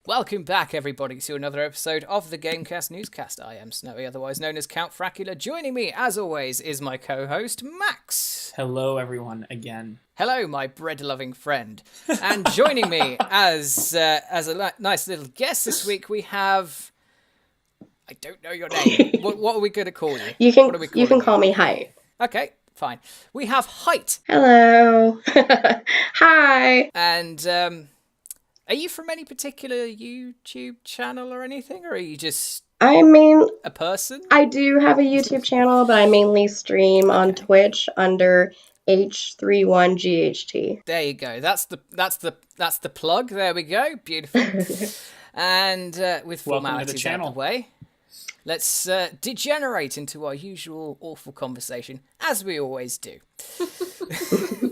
Welcome back, everybody, to another episode of the GameCast NewsCast. I am Snowy, otherwise known as Count Fracula. Joining me, as always, is my co-host, Max. Hello, everyone, again. Hello, my bread-loving friend. And joining me as a nice little guest this week, we have... I don't know your name. What are we going to call you? You can call me Height. Okay, fine. We have Height. Hello. Hi. And, are you from any particular YouTube channel or anything, or are you just a person? I do have a YouTube channel, but I mainly stream on Twitch under H31GHT. There you go. That's the plug. There we go. Beautiful. And with formalities out of the way, let's degenerate into our usual awful conversation, as we always do.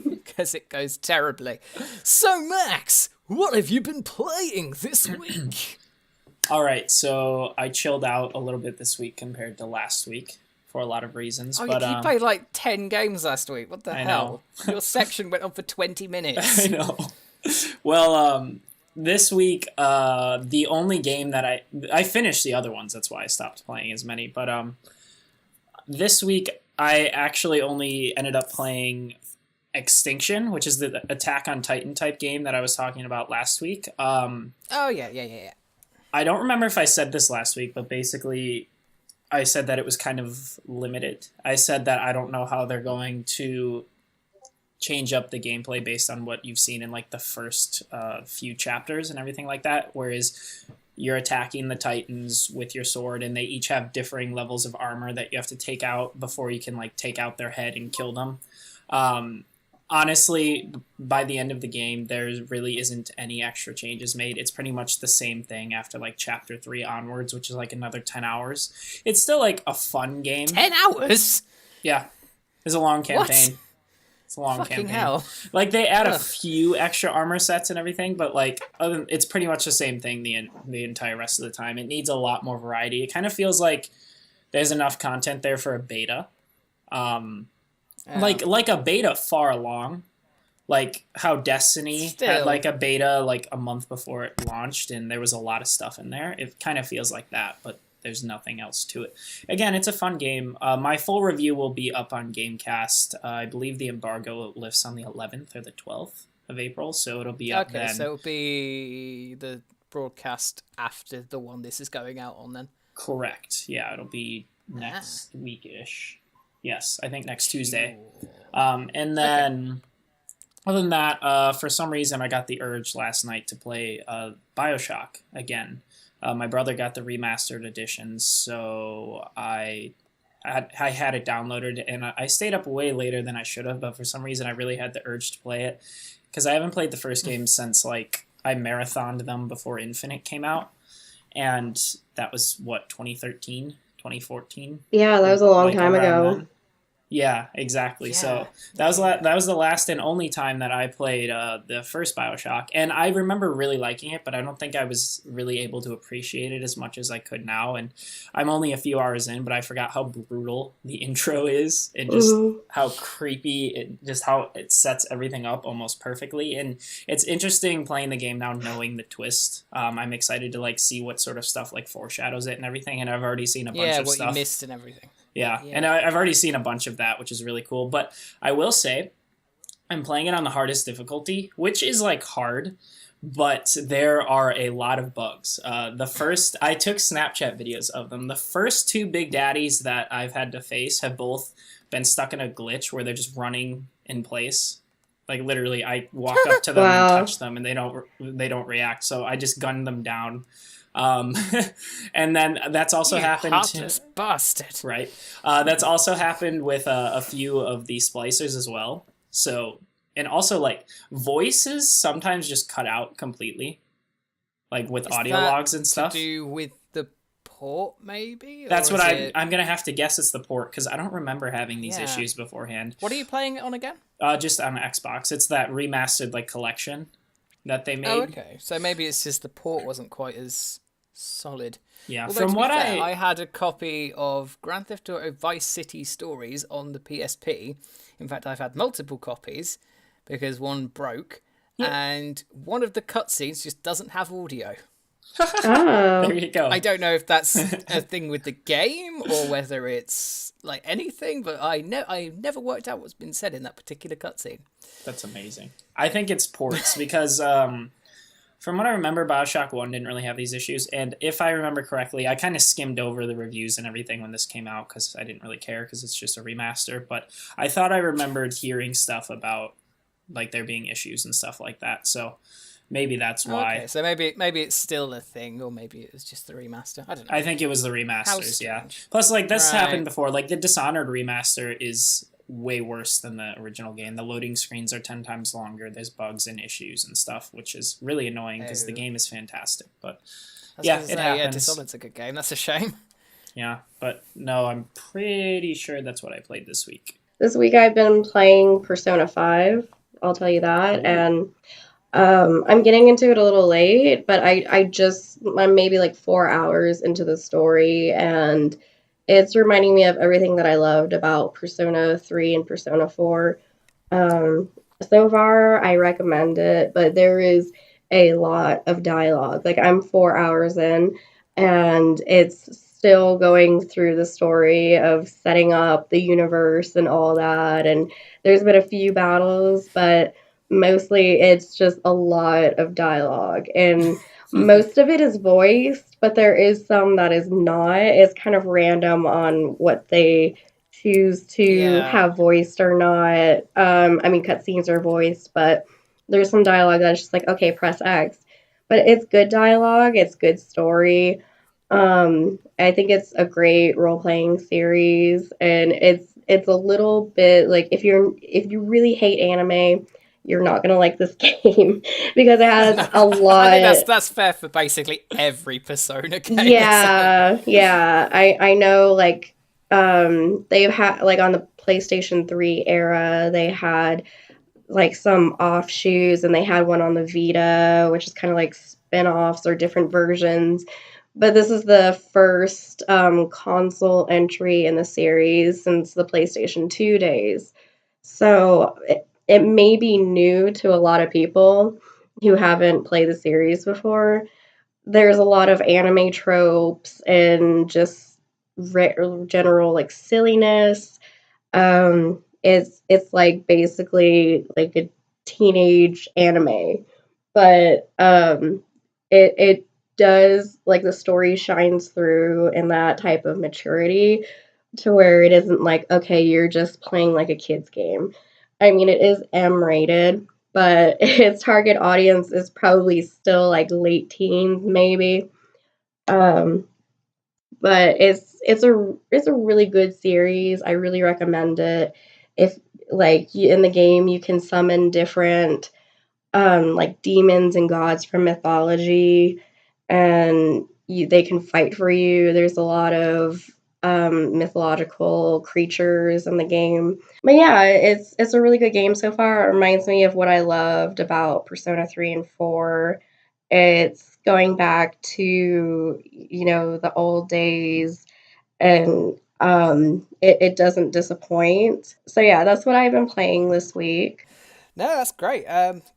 Because it goes terribly. So, Max, what have you been playing this week? All right, so I chilled out a little bit this week compared to last week for a lot of reasons. Oh, but you played like 10 games last week. What the hell? Know. Your section went on for 20 minutes. I know. Well, this week, the only game that I finished the other ones. That's why I stopped playing as many. But this week, I actually only ended up playing Extinction, which is the Attack on Titan type game that I was talking about last week. Oh, yeah. I don't remember if I said this last week, but basically I said that it was kind of limited. I said that I don't know how they're going to change up the gameplay based on what you've seen in like the first few chapters and everything like that, whereas you're attacking the Titans with your sword and they each have differing levels of armor that you have to take out before you can like take out their head and kill them. Honestly, by the end of the game, there really isn't any extra changes made. It's pretty much the same thing after like chapter 3 onwards, which is like another 10 hours. It's still like a fun game. 10 hours? Yeah. It's a long campaign. What? It's a long Fucking campaign. Hell. Like they add a few extra armor sets and everything, but like it's pretty much the same thing the entire rest of the time. It needs a lot more variety. It kind of feels like there's enough content there for a beta. Like a beta far along, like how Destiny had like a beta like a month before it launched and there was a lot of stuff in there. It kind of feels like that, but there's nothing else to it. Again, it's a fun game. My full review will be up on GameCast. I believe the embargo lifts on the 11th or the 12th of April, so it'll be up then. Okay, so it'll be the broadcast after the one this is going out on then? Correct. Yeah, it'll be next week-ish. Yes, I think next Tuesday. And then, other than that, for some reason, I got the urge last night to play BioShock again. My brother got the remastered edition, so I had it downloaded, and I stayed up way later than I should have, but for some reason, I really had the urge to play it. Because I haven't played the first game since, like, I marathoned them before Infinite came out. And that was, 2013? 2014? Yeah, that was a long time ago. Then. Yeah, exactly. Yeah. So that was the last and only time that I played the first BioShock, and I remember really liking it, but I don't think I was really able to appreciate it as much as I could now. And I'm only a few hours in, but I forgot how brutal the intro is, and just how creepy how it sets everything up almost perfectly. And it's interesting playing the game now, knowing the twist. I'm excited to like see what sort of stuff like foreshadows it and everything. And I've already seen a bunch of stuff. Yeah, what you missed and everything. Yeah, and I've already seen a bunch of that, which is really cool. But I will say, I'm playing it on the hardest difficulty, which is like hard, but there are a lot of bugs. I took Snapchat videos of them. The first two Big Daddies that I've had to face have both been stuck in a glitch where they're just running in place. Like literally, I walk up to them and touch them, and they don't react. So I just gunned them down. And then that's also happened. Heartless bastard. Right. That's also happened with a few of the splicers as well. So, and also like voices sometimes just cut out completely, like with audio logs and stuff. To do with the port, maybe? That's what I'm gonna have to guess. It's the port because I don't remember having these issues beforehand. What are you playing it on again? Just on Xbox. It's that remastered like collection that they made. Oh, okay. So maybe it's just the port wasn't quite as solid. Yeah, although, from what I had a copy of Grand Theft Auto Vice City Stories on the PSP. In fact, I've had multiple copies because one broke, and one of the cutscenes just doesn't have audio. Oh. There you go. I don't know if that's a thing with the game or whether it's like anything, but I never worked out what's been said in that particular cutscene. That's amazing. I think it's ports because from what I remember, Bioshock 1 didn't really have these issues. And if I remember correctly, I kind of skimmed over the reviews and everything when this came out because I didn't really care because it's just a remaster. But I thought I remembered hearing stuff about like there being issues and stuff like that. So maybe that's why. Okay, so maybe it's still a thing, or maybe it was just the remaster. I don't know. I think it was the remasters, yeah. Plus, like, this happened before. Like, the Dishonored remaster is way worse than the original game. The loading screens are 10 times longer. There's bugs and issues and stuff, which is really annoying because the game is fantastic. But it happens. Yeah, Dishonored's a good game. That's a shame. Yeah, but no, I'm pretty sure that's what I played this week. This week I've been playing Persona 5. I'll tell you that. Ooh. And I'm getting into it a little late, but I'm maybe like 4 hours into the story, and it's reminding me of everything that I loved about Persona 3 and Persona 4. So far, I recommend it, but there is a lot of dialogue. Like, I'm 4 hours in, and it's still going through the story of setting up the universe and all that, and there's been a few battles, but mostly it's just a lot of dialogue, and most of it is voiced, but there is some that is not. It's kind of random on what they choose to have voiced or not. I mean, cutscenes are voiced, but there's some dialogue that's just like, okay, press X. But it's good dialogue, it's good story. I think it's a great role-playing series, and it's a little bit like if you really hate anime, you're not gonna like this game because it has a lot. I think that's fair for basically every Persona game. Yeah. I know, like, they've had, like, on the PlayStation 3 era, they had like some offshoots, and they had one on the Vita, which is kind of like spin-offs or different versions. But this is the first console entry in the series since the PlayStation 2 days. So it may be new to a lot of people who haven't played the series before. There's a lot of anime tropes and just general, like, silliness. It's like basically like a teenage anime, but it does, like, the story shines through in that type of maturity to where it isn't like, okay, you're just playing like a kid's game. I mean, it is M-rated, but its target audience is probably still like late teens, maybe. But it's a really good series. I really recommend it. If, like, in the game, you can summon different like demons and gods from mythology, and they can fight for you. There's a lot of mythological creatures in the game. But yeah, it's a really good game so far. It reminds me of what I loved about Persona 3 and 4. It's going back to, the old days, and it doesn't disappoint. So yeah, that's what I've been playing this week. No, that's great.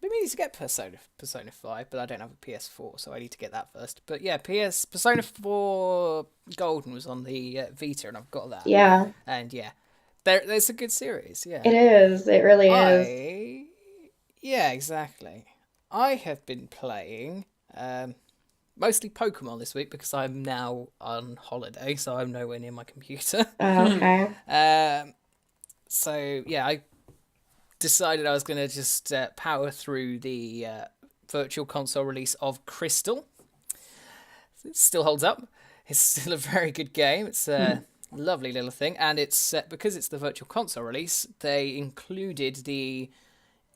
We need to get Persona 5, but I don't have a PS4, so I need to get that first. But yeah, Persona 4 Golden was on the Vita, and I've got that. Yeah. And yeah, there's a good series, yeah. It is. It really is. Yeah, exactly. I have been playing mostly Pokemon this week because I'm now on holiday, so I'm nowhere near my computer. Oh, okay. So yeah, I decided I was going to just power through the virtual console release of Crystal. It still holds up. It's still a very good game. It's a lovely little thing, and it's because it's the virtual console release, they included the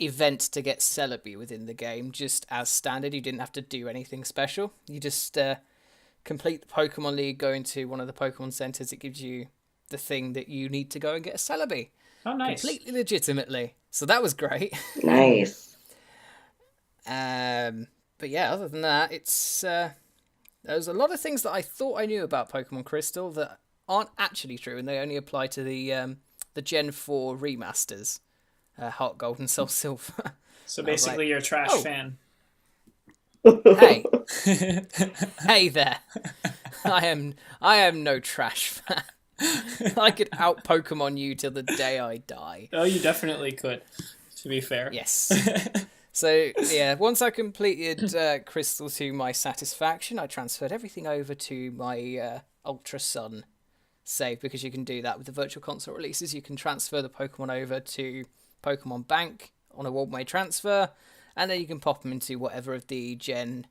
event to get Celebi within the game just as standard. You didn't have to do anything special. You just complete the Pokemon League, go into one of the Pokemon centers. It gives you the thing that you need to go and get a Celebi. Oh, nice. Completely legitimately. So that was great. Nice. But yeah, other than that, it's there's a lot of things that I thought I knew about Pokemon Crystal that aren't actually true, and they only apply to the Gen 4 remasters, Heart Gold and Soul Silver. So basically, you're a trash fan. Hey, hey there. I am no trash fan. I could out Pokemon you till the day I die. Oh, you definitely could, to be fair. Yes. So, yeah, once I completed Crystal to my satisfaction, I transferred everything over to my Ultra Sun save, because you can do that with the Virtual Console releases. You can transfer the Pokemon over to Pokemon Bank on a one-way transfer, and then you can pop them into whatever of the Gen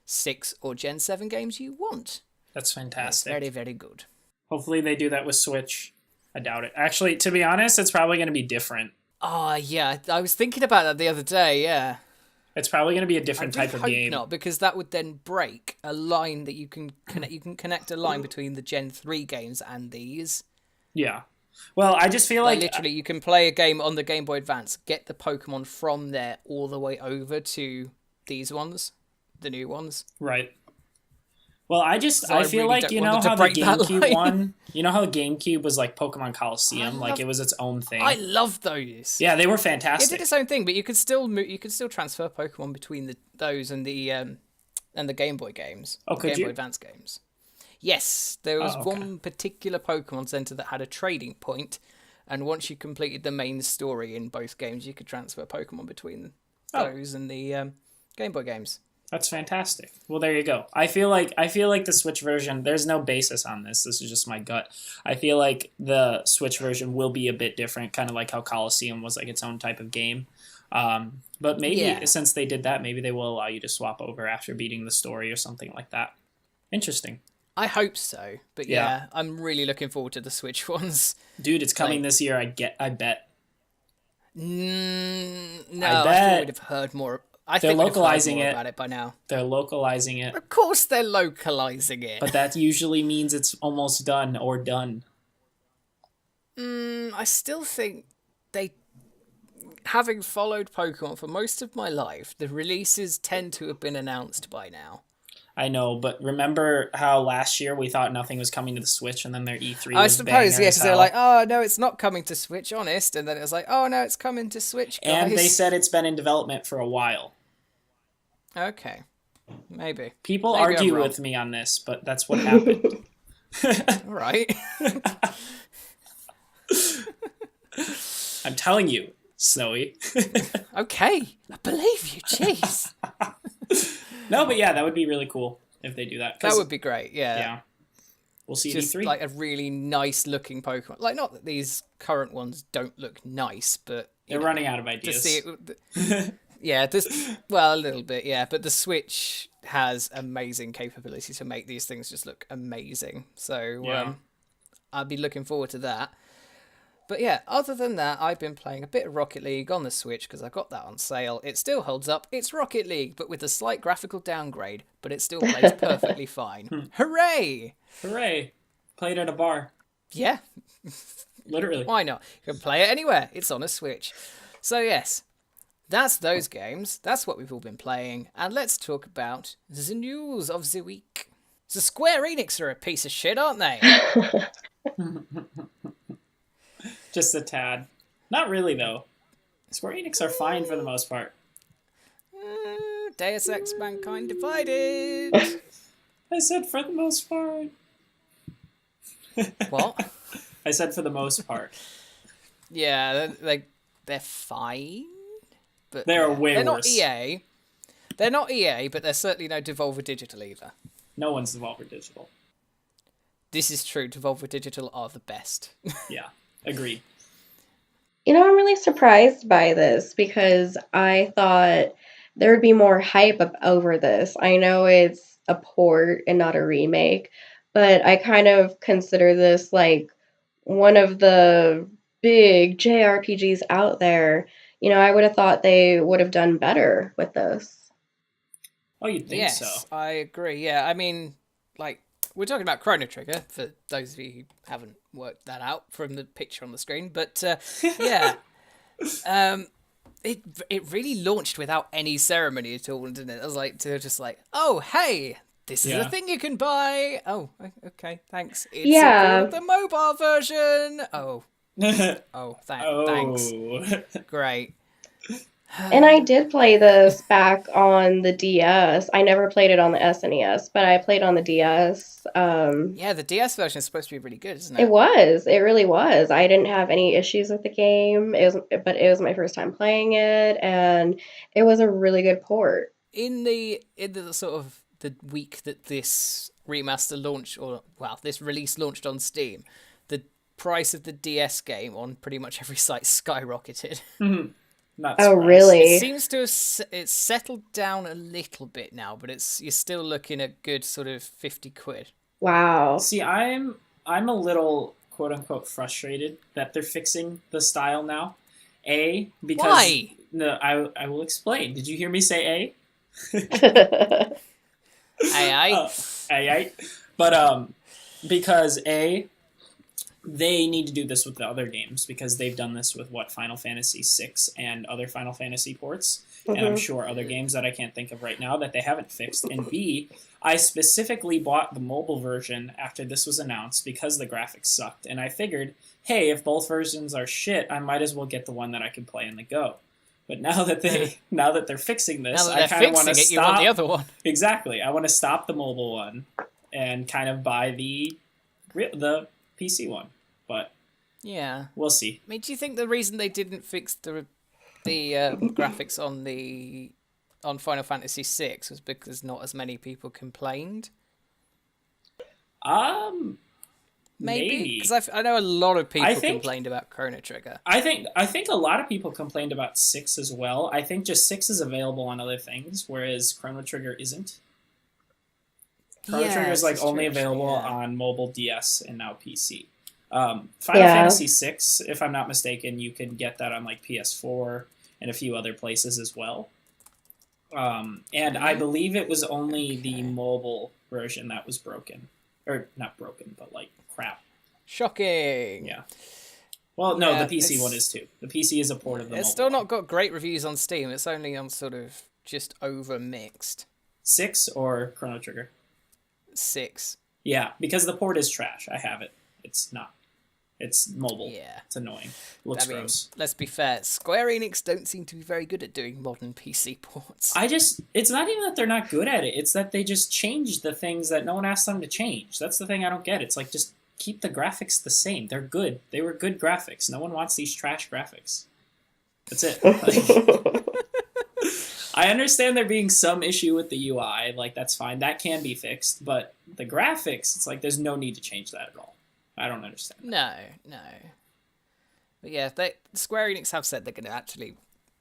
6 or Gen 7 games you want. That's fantastic. That's very, very good. Hopefully they do that with Switch. I doubt it. Actually, to be honest, it's probably going to be different. Oh, yeah. I was thinking about that the other day, yeah. It's probably going to be a different type of game. Not, because that would then break a line that you can connect. You can connect a line between the Gen 3 games and these. Yeah. Well, I just feel like literally, you can play a game on the Game Boy Advance, get the Pokemon from there all the way over to these ones, the new ones. Right. Well, I feel really like, how the GameCube one, how the GameCube was like Pokemon Coliseum, like it was its own thing. I love those. Yeah, they were fantastic. It did its own thing, but you could still transfer Pokemon between those and the Game Boy games. Oh, could Game you? Boy Advance games. Yes, there was one particular Pokemon Center that had a trading point, and once you completed the main story in both games, you could transfer Pokemon between those and the Game Boy games. That's fantastic. Well, there you go. I feel like the Switch version, there's no basis on this. This is just my gut. I feel like the Switch version will be a bit different, kind of like how Coliseum was like its own type of game. But maybe since they did that, maybe they will allow you to swap over after beating the story or something like that. Interesting. I hope so. But yeah, I'm really looking forward to the Switch ones. Dude, it's coming this year, I bet. No, I thought we'd have heard more. They're localizing it about it by now. They're localizing it. Of course they're localizing it. But that usually means it's almost done or done. I still think having followed Pokemon for most of my life, the releases tend to have been announced by now. I know, but remember how last year we thought nothing was coming to the Switch, and then their E3 I was suppose, banger because they're like, oh, no, it's not coming to Switch, honest. And then it was like, oh, no, it's coming to Switch, guys. And they said it's been in development for a while. Okay. Maybe. People argue with me on this, but that's what happened. All right. I'm telling you, Snowy. Okay. I believe you. Jeez. No, but yeah, that would be really cool if they do that. That would be great, yeah. Yeah. We'll see just E3. like a really nice looking Pokemon. Like, not that these current ones don't look nice, but... They're running out of ideas. To see it, yeah, well, a little bit, yeah. But the Switch has amazing capability to make these things just look amazing. So I'll be looking forward to that. But yeah, other than that, I've been playing a bit of Rocket League on the Switch because I got that on sale. It still holds up. It's Rocket League, but with a slight graphical downgrade, but it still plays perfectly fine. Hooray! Hooray! Played at a bar. Yeah. Literally. Why not? You can play it anywhere. It's on a Switch. So yes, that's those games. That's what we've all been playing. And let's talk about the news of the week. So Square Enix are a piece of shit, aren't they? Just a tad. Not really, though. Square Enix are fine for the most part. Deus Ex Mankind Divided. I said for the most part. What? I said for the most part. Yeah, they're fine. But they're way they're worse. Not EA. They're not EA, but they're certainly no Devolver Digital either. No one's Devolver Digital. This is true. Devolver Digital are the best. Yeah, agreed. I'm really surprised by this because I thought there would be more hype over this. I know it's a port and not a remake, but I kind of consider this like one of the big JRPGs out there. I would have thought they would have done better with this. Oh, you'd think so. Yes, I agree. Yeah, I mean, like, we're talking about Chrono Trigger, for those of you who haven't worked that out from the picture on the screen. But, yeah, it really launched without any ceremony at all, didn't it? I was like, just like, oh, hey, this is a thing you can buy. Oh, okay, thanks. It's the mobile version. Oh. Thanks. Great. And I did play this back on the DS. I never played it on the SNES, but I played on the DS. Yeah, the DS version is supposed to be really good, isn't It it? was. It really was. I didn't have any issues with the game. But it was my first time playing it, and it was a really good port. In the sort of the week that this remaster launched, or well, this release launched on Steam, the price of the DS game on pretty much every site skyrocketed. Mm-hmm. Not Oh, surprised. really? It seems to have it's settled down a little bit now, but you're still looking at good sort of 50 quid. Wow. See, I'm a little quote unquote frustrated that they're fixing the style now. Because why? No, I will explain. Did you hear me say Aye. aye. But because they need to do this with the other games because they've done this with Final Fantasy VI and other Final Fantasy ports, and I'm sure other games that I can't think of right now that they haven't fixed. And B, I specifically bought the mobile version after this was announced because the graphics sucked, and I figured, hey, if both versions are shit, I might as well get the one that I can play on the go. But now that they're fixing this, I kind of want to stop. You want the other one. Exactly, I want to stop the mobile one and kind of buy the PC one. But yeah, we'll see. I mean, do you think the reason they didn't fix the graphics on Final Fantasy VI was because not as many people complained? Maybe because I know a lot of people complained about Chrono Trigger. I think a lot of people complained about 6 as well. I think just 6 is available on other things, whereas Chrono Trigger isn't. Chrono Trigger is only available on mobile, DS, and now PC. Final Fantasy VI, if I'm not mistaken, you can get that on PS4 and a few other places as well. And I believe it was only the mobile version that was broken. Or not broken, but crap. Shocking. Yeah. Well, no, the PC one is too. The PC is a port of the mobile. It's still not got great reviews on Steam. It's only on sort of just over mixed. 6 or Chrono Trigger? 6. Yeah, because the port is trash. I have it. It's not. It's mobile. Yeah. It's annoying. Looks gross. Let's be fair. Square Enix don't seem to be very good at doing modern PC ports. It's not even that they're not good at it. It's that they just change the things that no one asked them to change. That's the thing I don't get. It's just keep the graphics the same. They're good. They were good graphics. No one wants these trash graphics. That's it. I understand there being some issue with the UI. That's fine. That can be fixed. But the graphics, it's there's no need to change that at all. I don't understand. No. But yeah, Square Enix have said they're going to actually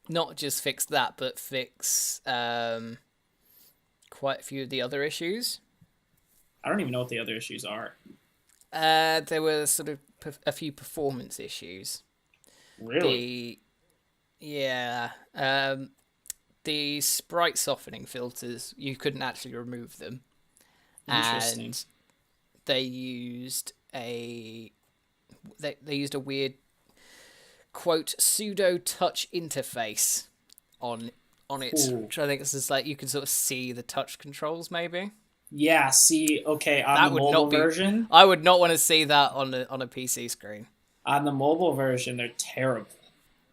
not just fix that, but fix quite a few of the other issues. I don't even know what the other issues are. There were sort of a few performance issues. Really? The sprite softening filters, you couldn't actually remove them. Interesting. And they used they used a weird quote pseudo touch interface on it, which I think is just you can sort of see the touch controls maybe. Yeah, see, okay, on the mobile version, I would not want to see that on a PC screen. On the mobile version, they're terrible.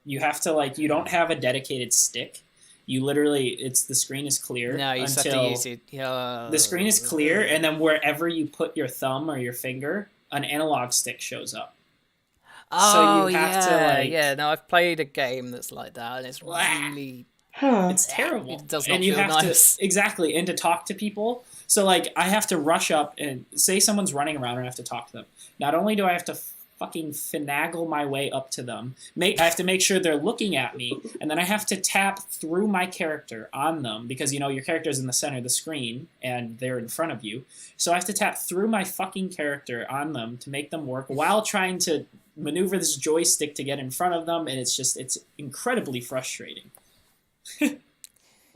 You have to you don't have a dedicated stick. You literally, the screen is clear. No, you just have to use it. The screen is clear, and then wherever you put your thumb or your finger, an analog stick shows up. Oh, so you have to No, I've played a game that's like that, and it's really... It's terrible. It does not feel nice. Exactly, and to talk to people. So, I have to rush up and say someone's running around and I have to talk to them. Not only do I have to fucking finagle my way up to them, I have to make sure they're looking at me, and then I have to tap through my character on them, because, your character's in the center of the screen, and they're in front of you. So I have to tap through my fucking character on them to make them work, while trying to maneuver this joystick to get in front of them, and it's incredibly frustrating.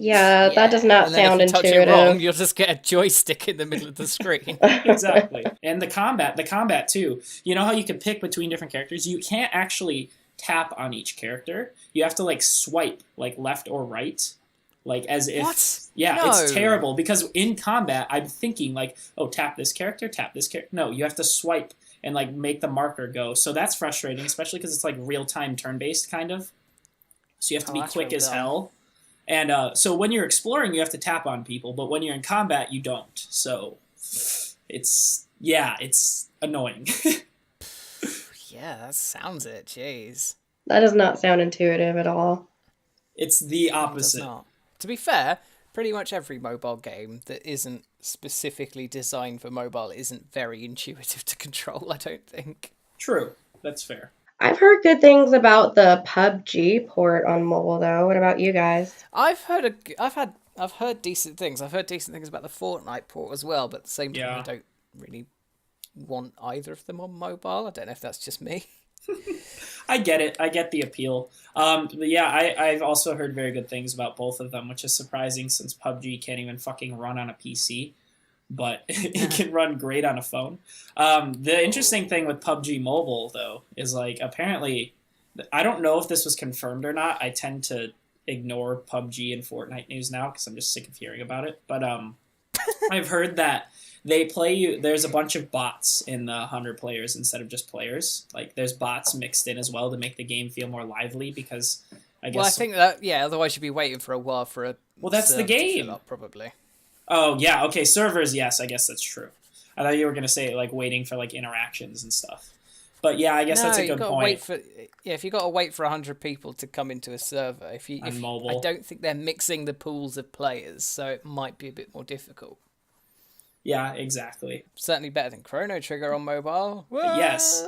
Yeah, that does not sound if you intuitive. touch it wrong, you'll just get a joystick in the middle of the screen. Exactly. And the combat too. You know how you can pick between different characters? You can't actually tap on each character. You have to swipe left or right. As if... What? Yeah, no. It's terrible, because in combat, I'm thinking tap this character, tap this character. No, you have to swipe and make the marker go. So that's frustrating, especially because it's real-time turn-based kind of. So you have to be quick as hell. And so when you're exploring, you have to tap on people, but when you're in combat, you don't. So it's annoying. Yeah, that sounds it. Jeez. That does not sound intuitive at all. It's the opposite. It does not. To be fair, pretty much every mobile game that isn't specifically designed for mobile isn't very intuitive to control, I don't think. True. That's fair. I've heard good things about the PUBG port on mobile, though. What about you guys? I've heard decent things. I've heard decent things about the Fortnite port as well, but at the same time, I don't really want either of them on mobile. I don't know if that's just me. I get it. I get the appeal. But yeah, I've also heard very good things about both of them, which is surprising since PUBG can't even fucking run on a PC. But it can run great on a phone. The interesting thing with PUBG Mobile, though, is like apparently, I don't know if this was confirmed or not. I tend to ignore PUBG and Fortnite news now because I'm just sick of hearing about it. But I've heard that they play you. There's a bunch of bots in the 100 players instead of just players. Like there's bots mixed in as well to make the game feel more lively because I guess. Well, I think that otherwise you'd be waiting for a while for a. Well, that's the game. Up, probably. Oh, yeah, okay, servers, yes, I guess that's true. I thought you were going to say, like, waiting for, like, interactions and stuff. But, yeah, I guess that's a good point. If you got to wait for 100 people to come into a server, on mobile. I don't think they're mixing the pools of players, so it might be a bit more difficult. Yeah, exactly. Certainly better than Chrono Trigger on mobile. Yes.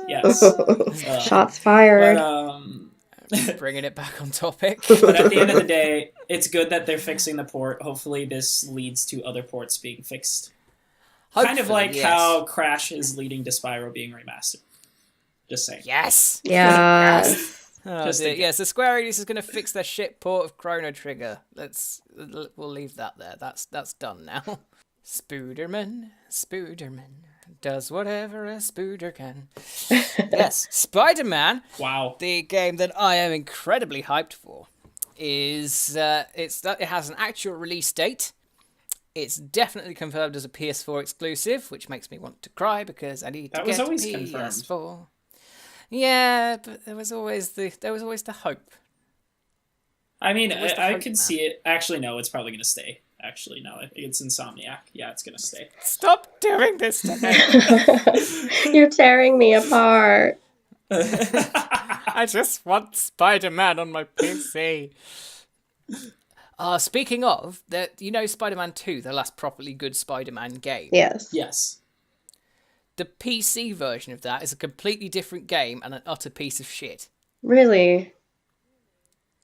Shots fired. But, bringing it back on topic. But at the end of the day, it's good that they're fixing the port. Hopefully this leads to other ports being fixed. Kind of like how Crash is leading to Spyro being remastered. Just saying. Yes! Yeah. So Square Enix is going to fix their shit port of Chrono Trigger. We'll leave that there. That's done now. Spooderman does whatever a spooder can. Yes, Spider-Man. Wow. The game that I am incredibly hyped for is it has an actual release date. It's definitely confirmed as a PS4 exclusive, which makes me want to cry because I need to get a PS4. Confirmed. Yeah, but there was always the hope. I mean, I could see it. Actually, no, it's probably going to stay. Actually, no, it's Insomniac. Yeah, it's going to stay. Stop doing this to me. You're tearing me apart. I just want Spider-Man on my PC. Speaking of, Spider-Man 2, the last properly good Spider-Man game. Yes. The PC version of that is a completely different game and an utter piece of shit. Really?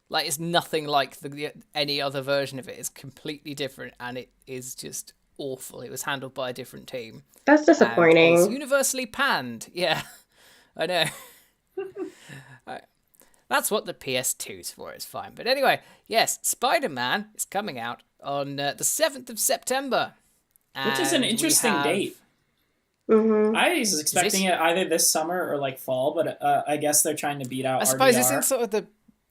Like, it's nothing like any other version of it. It's completely different, and it is just awful. It was handled by a different team. That's disappointing. It's universally panned. Yeah, I know. That's what the PS2's for. It's fine. But anyway, yes, Spider-Man is coming out on the 7th of September. Which is an interesting date. Mm-hmm. I was expecting it either this summer or, like, fall, but I guess they're trying to beat out RDR. I suppose it's in sort of the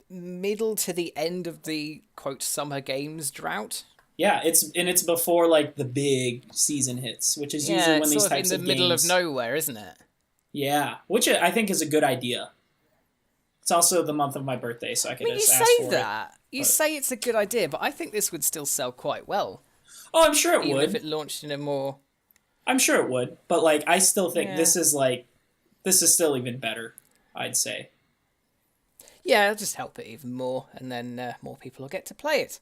middle to the end of the quote summer games drought. Yeah, it's before like the big season hits, which is usually when these types of games. In the middle of nowhere, isn't it? Yeah, which I think is a good idea. It's also the month of my birthday, so I can just ask for it. You say it's a good idea, but I think this would still sell quite well. Oh, I'm sure it would. If it launched in a more. I'm sure it would, but like I still think this is still even better. I'd say. Yeah, it'll just help it even more, and then more people will get to play it.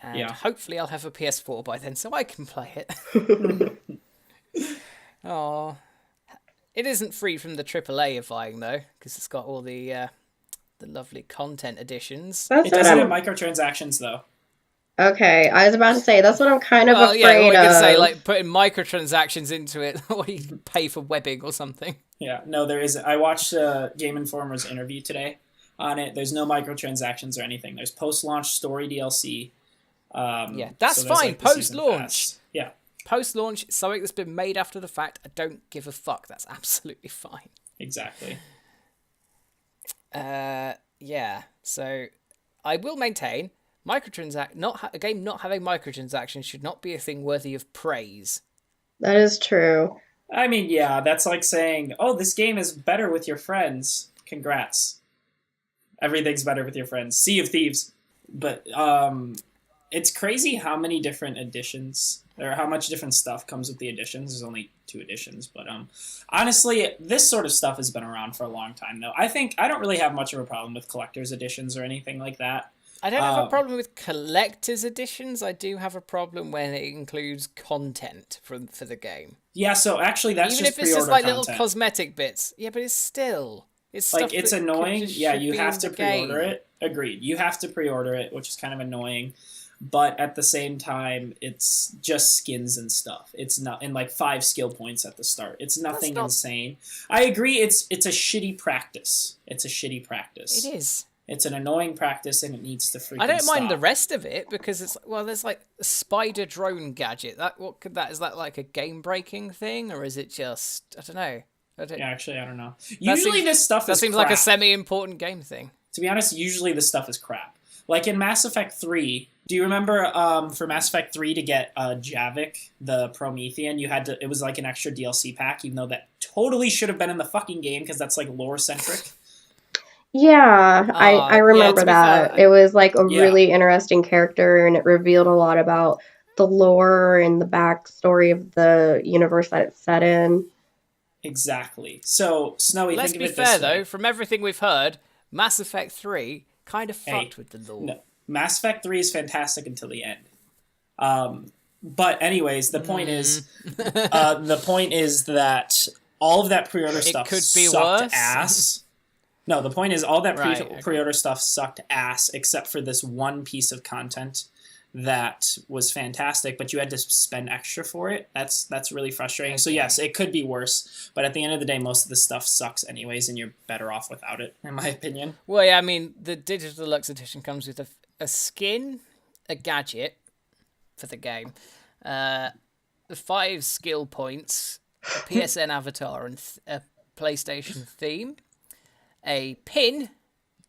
And hopefully I'll have a PS4 by then, so I can play it. Oh, it isn't free from the AAA-ifying, though, because it's got all the lovely content additions. It doesn't have microtransactions, though. Okay, I was about to say, that's what I'm kind of afraid of. Yeah, I could say, like, putting microtransactions into it, or you can pay for webbing or something. Yeah, no, there isn't. I watched Game Informer's interview today on it. There's no microtransactions or anything. There's post-launch story DLC. That's fine. Like Post-launch. Yeah. Post-launch, something that's been made after the fact. I don't give a fuck. That's absolutely fine. Exactly. Yeah. So I will maintain a game not having microtransactions should not be a thing worthy of praise. That is true. I mean, yeah, that's like saying, "Oh, this game is better with your friends." Congrats. Everything's better with your friends. Sea of Thieves. But it's crazy how many different editions, or how much different stuff comes with the editions. There's only 2 editions, but honestly, this sort of stuff has been around for a long time, though. I don't really have much of a problem with collector's editions or anything like that. I don't have a problem with collector's editions. I do have a problem when it includes content for the game. Yeah, so actually that's even just if it's just pre-order like content. little cosmetic bits. Yeah, but it's stuff it's annoying. Yeah, you have to pre-order game. it. Agreed. You have to pre-order it, which is kind of annoying. But at the same time, it's just skins and stuff. It's not, and like 5 skill points at the start. It's nothing insane. I agree. It's a shitty practice. It's a shitty practice. It is. It's an annoying practice, and it needs to freaking I don't mind stop. the rest of it because there's like a spider drone gadget. Is that like a game breaking thing, or is it just I don't know. Yeah, actually, I don't know. Usually this stuff that seems crap. like a semi-important game thing. To be honest, usually this stuff is crap. Like in Mass Effect 3, do you remember for Mass Effect 3 to get Javik, the Promethean, it was like an extra DLC pack, even though that totally should have been in the fucking game because that's like lore-centric. Yeah, I remember that. Fair, it was like a really interesting character, and it revealed a lot about the lore and the backstory of the universe that it's set in. Exactly. So, Snowy, let's think of it be fair, this way. though, from everything we've heard, Mass Effect 3 kind of fucked with the lore. No, Mass Effect 3 is fantastic until the end. But anyways, the point is that all of that pre-order stuff sucked worse. ass. No, the point is all that pre-order stuff sucked ass except for this one piece of content that was fantastic, but you had to spend extra for it. That's really frustrating. So yes, it could be worse, but at the end of the day, most of the stuff sucks anyways, and you're better off without it, in my opinion. Well, yeah, I mean, the Digital Deluxe Edition comes with a skin, a gadget for the game, 5 skill points, a PSN avatar, and a PlayStation theme, a pin,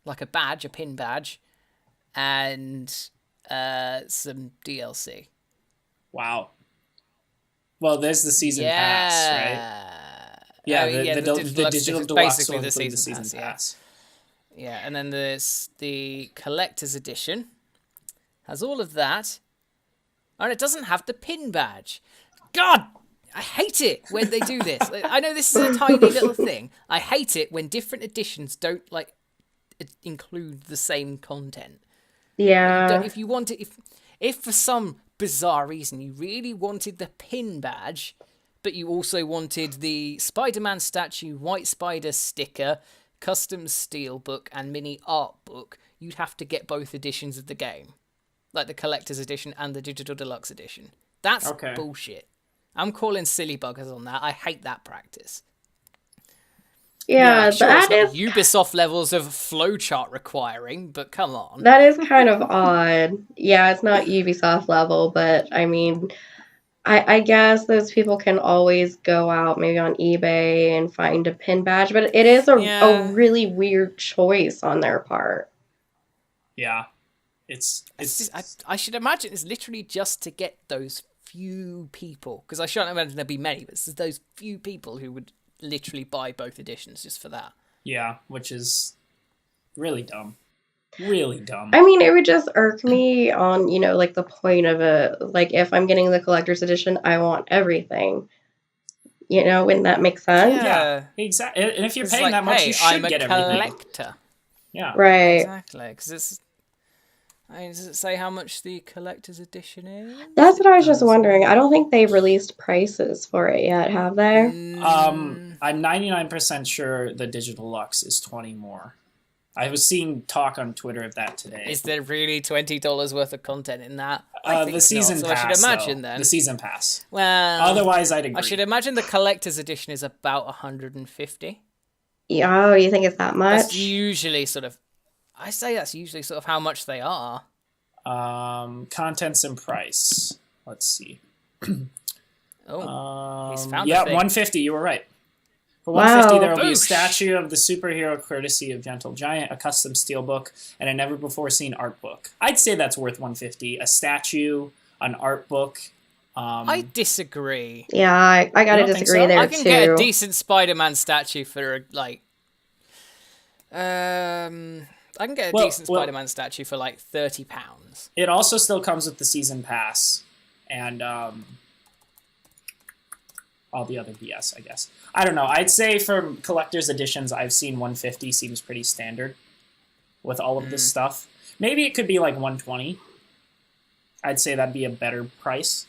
like a pin badge, and some DLC. Wow. Well, there's the season pass, right? Yeah, the Digital Deluxe will include the season pass. Yeah, and then there's the Collector's Edition. Has all of that. And it doesn't have the pin badge. God! I hate it when they do this. I know this is a tiny little thing. I hate it when different editions don't include the same content. Yeah. If you want it, if for some bizarre reason you really wanted the pin badge, but you also wanted the Spider-Man statue, White Spider sticker, custom steelbook, and mini art book, you'd have to get both editions of the game, like the Collector's Edition and the Digital Deluxe Edition. That's bullshit. I'm calling silly buggers on that. I hate that practice. Yeah, sure, that it's is not Ubisoft levels of flowchart requiring, but come on. That is kind of odd. Yeah, it's not Ubisoft level, but I mean, I guess those people can always go out maybe on eBay and find a pin badge, but it is a really weird choice on their part. Yeah, I should imagine it's literally just to get those few people, because I shouldn't imagine there'd be many, but it's those few people who would literally buy both editions just for that. Yeah, which is really dumb. Really dumb. I mean, it would just irk me on, like the point of it. Like, if I'm getting the collector's edition, I want everything. Wouldn't that make sense? Yeah, exactly. And if you're paying that much, you should get everything. I'm a collector. Yeah. Right. Exactly, because does it say how much the collector's edition is? That's what I was just wondering. I don't think they've released prices for it yet, have they? I'm 99% sure the Digital Deluxe is 20 more. I was seeing talk on Twitter of that today. Is there really $20 worth of content in that? I think the season pass. I should imagine then. The season pass. Well, otherwise I'd agree. I should imagine the collector's edition is about 150. Oh, you think it's that much? That's usually sort of how much they are. Contents and price. Let's see. He's found yeah, 150. You were right. For 150, there will be a statue of the superhero courtesy of Gentle Giant, a custom steelbook, and a never-before-seen art book. I'd say that's worth 150. A statue, an art book. I disagree. Yeah, I gotta disagree there, too. I can get a decent Spider-Man statue for, I I can get a decent Spider-Man statue for like £30. It also still comes with the season pass and all the other BS, I guess. I don't know. I'd say for collector's editions, I've seen 150 seems pretty standard with all of this stuff. Maybe it could be like 120. I'd say that'd be a better price.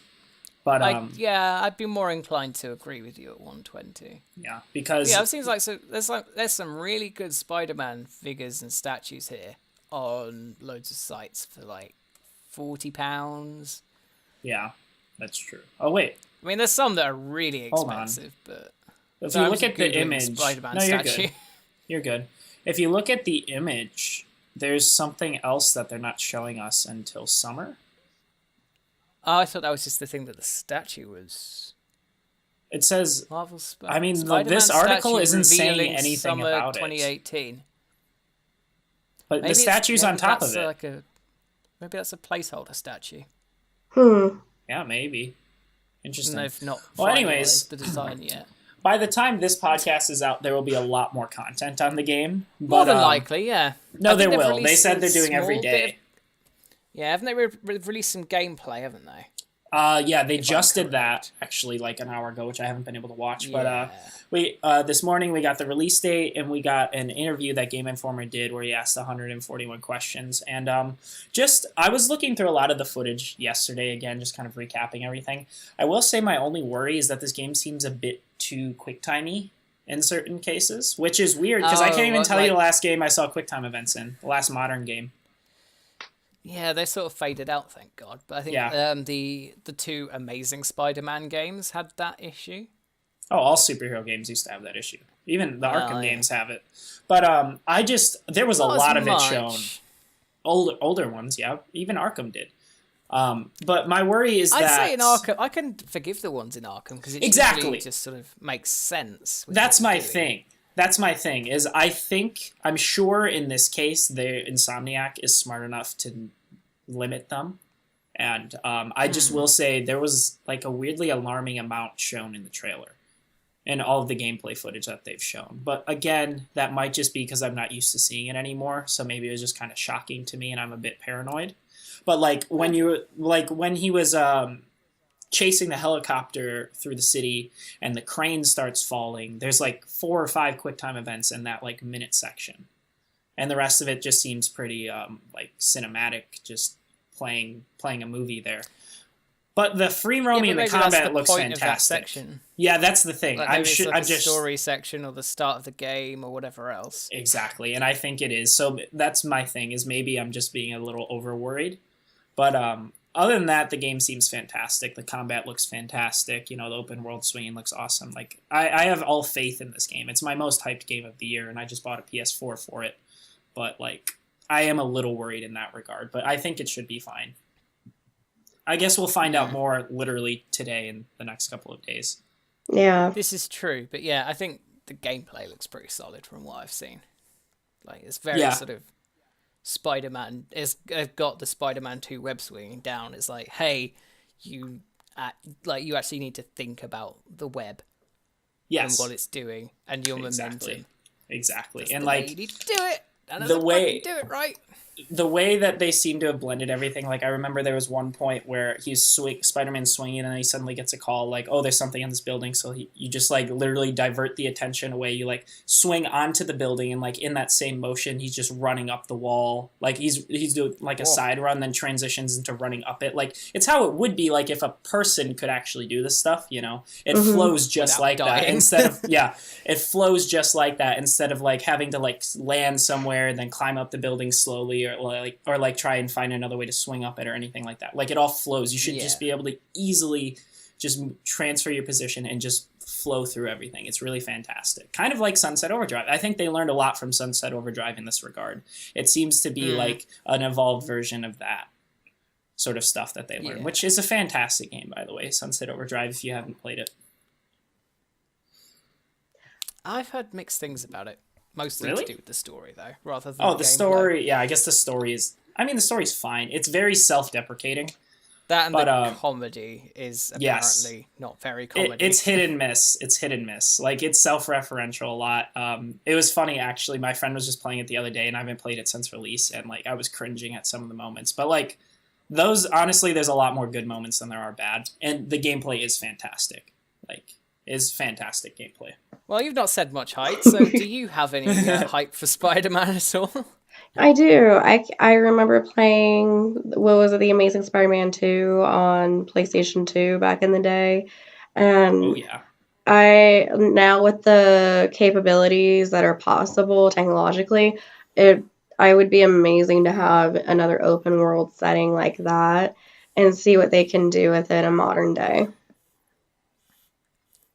But I'd be more inclined to agree with you at 120. Yeah, because it seems like there's some really good Spider-Man figures and statues here on loads of sites for like £40. Yeah, that's true. Oh wait, I mean, there's some that are really expensive, but if you look at the image, Spider-Man you're statue. good. You're good. If you look at the image, there's something else that they're not showing us until summer. Oh, I thought that was just the thing that the statue was. It says. Marvel I mean, this article isn't saying anything summer about 2018. it. But the statue's on top of it. Maybe that's a placeholder statue. Yeah, maybe. Interesting. And they've not anyways, the design yet. By the time this podcast is out, there will be a lot more content on the game. More than likely, yeah. No, there will. They said they're doing every day. Yeah, haven't they released some gameplay, haven't they? Yeah, they just did that, actually, like an hour ago, which I haven't been able to watch. Yeah. But this morning we got the release date, and we got an interview that Game Informer did where he asked 141 questions. And I was looking through a lot of the footage yesterday, again, just kind of recapping everything. I will say my only worry is that this game seems a bit too quick-timey in certain cases, which is weird, because I can't even tell you the last game I saw quick-time events in, the last modern game. Yeah, they sort of faded out, thank God. But I think the two Amazing Spider-Man games had that issue. Oh, all superhero games used to have that issue. Even the Arkham games have it. But there was a lot of it shown. Older ones, yeah. Even Arkham did. But my worry is that... I'd say in Arkham, I can forgive the ones in Arkham, because it usually just sort of makes sense. That's my thing. That's my thing, is I'm sure in this case, the Insomniac is smart enough to limit them. And I just will say there was like a weirdly alarming amount shown in the trailer and all of the gameplay footage that they've shown. But again, that might just be because I'm not used to seeing it anymore. So maybe it was just kind of shocking to me and I'm a bit paranoid. But when he was chasing the helicopter through the city and the crane starts falling, there's like 4 or 5 QuickTime events in that like minute section. And the rest of it just seems pretty like cinematic, just playing a movie there. But the free roaming and the combat looks fantastic. Yeah, that's the thing. I'm just story section or the start of the game or whatever else. Exactly, and I think it is. So that's my thing, is maybe I'm just being a little over worried. But other than that, the game seems fantastic. The combat looks fantastic. The open world swinging looks awesome. Like I have all faith in this game. It's my most hyped game of the year, and I just bought a PS4 for it. But like, I am a little worried in that regard. But I think it should be fine. I guess we'll find out more literally today in the next couple of days. Yeah. This is true. But yeah, I think the gameplay looks pretty solid from what I've seen. Like, it's very sort of Spider-Man. It's got the Spider-Man 2 web swinging down. It's like, hey, you actually need to think about the web. Yes. And what it's doing and your momentum. Exactly. That's and the like, way you need to do it. And the way do it right. The way that they seem to have blended everything, like I remember there was one point where Spider-Man swinging and then he suddenly gets a call like, oh, there's something in this building. So you just like literally divert the attention away. You like swing onto the building and like in that same motion, he's just running up the wall. Like he's doing like a side run, then transitions into running up it. Like it's how it would be like if a person could actually do this stuff, it flows just like that instead of, it flows just like that instead of like having to like land somewhere and then climb up the building slowly or like try and find another way to swing up it or anything like that. Like it all flows. You should just be able to easily just transfer your position and just flow through everything. It's really fantastic. Kind of like Sunset Overdrive. I think they learned a lot from Sunset Overdrive in this regard. It seems to be like an evolved version of that sort of stuff that they learned, which is a fantastic game, by the way, Sunset Overdrive, if you haven't played it. I've heard mixed things about it. Mostly to do with the story, though, rather than the story. Yeah, I guess the story is... I mean, the story's fine. It's very self-deprecating. That and the comedy is apparently not very comedy. It's hit and miss. It's hit and miss. Like, it's self-referential a lot. It was funny, actually. My friend was just playing it the other day, and I haven't played it since release, and, like, I was cringing at some of the moments. But, like, those, honestly, there's a lot more good moments than there are bad. And the gameplay is fantastic. Like, is fantastic gameplay. Well, you've not said much hype, so do you have any hype for Spider-Man at all? I do. I remember playing, what was it, The Amazing Spider-Man 2 on PlayStation 2 back in the day. And Oh, yeah. I, now with the capabilities that are possible technologically, I would be amazing to have another open world setting like that and see what they can do with it in modern day.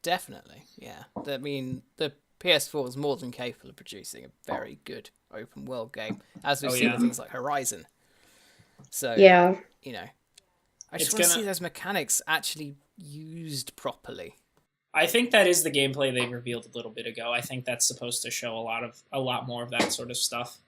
Definitely, yeah. I mean, the PS4 is more than capable of producing a very good open world game, as we've seen with things like Horizon. So, yeah, you know, I just want to see those mechanics actually used properly. I think that is the gameplay they revealed a little bit ago. I think that's supposed to show a lot more of that sort of stuff.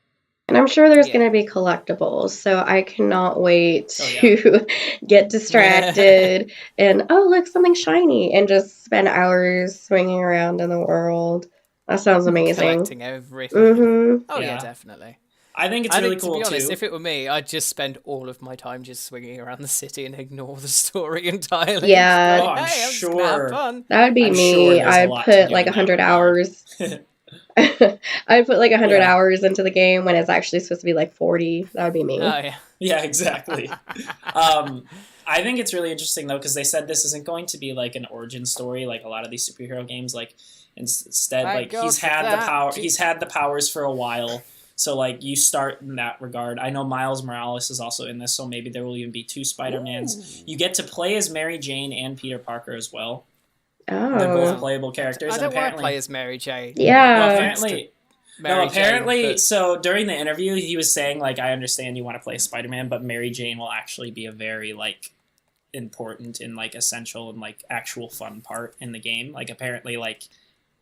And I'm sure there's going to be collectibles, so I cannot wait to get distracted and, look, something shiny, and just spend hours swinging around in the world. That sounds amazing. Collecting everything. Mm-hmm. Oh, yeah, definitely. I think it's really cool, to be honest, too. if it were me, I'd just spend all of my time just swinging around the city and ignore the story entirely. Yeah. Like, I'm just gonna have fun. That would be me. I'd put like 100 hours. I'd put like 100 hours into the game when it's actually supposed to be like 40. That would be me. Oh, yeah. Yeah, exactly. I think it's really interesting, though, because they said this isn't going to be like an origin story like a lot of these superhero games. Like, instead, like, he's had the powers for a while. So, like, you start in that regard. I know Miles Morales is also in this, so maybe there will even be 2 Spider-Mans. You get to play as Mary Jane and Peter Parker as well. Oh. They're both playable characters. I don't want to play as Mary Jane. Yeah. Well, apparently, so during the interview, he was saying, like, I understand you want to play Spider-Man, but Mary Jane will actually be a very, like, important and, like, essential and, like, actual fun part in the game. Like, apparently, like,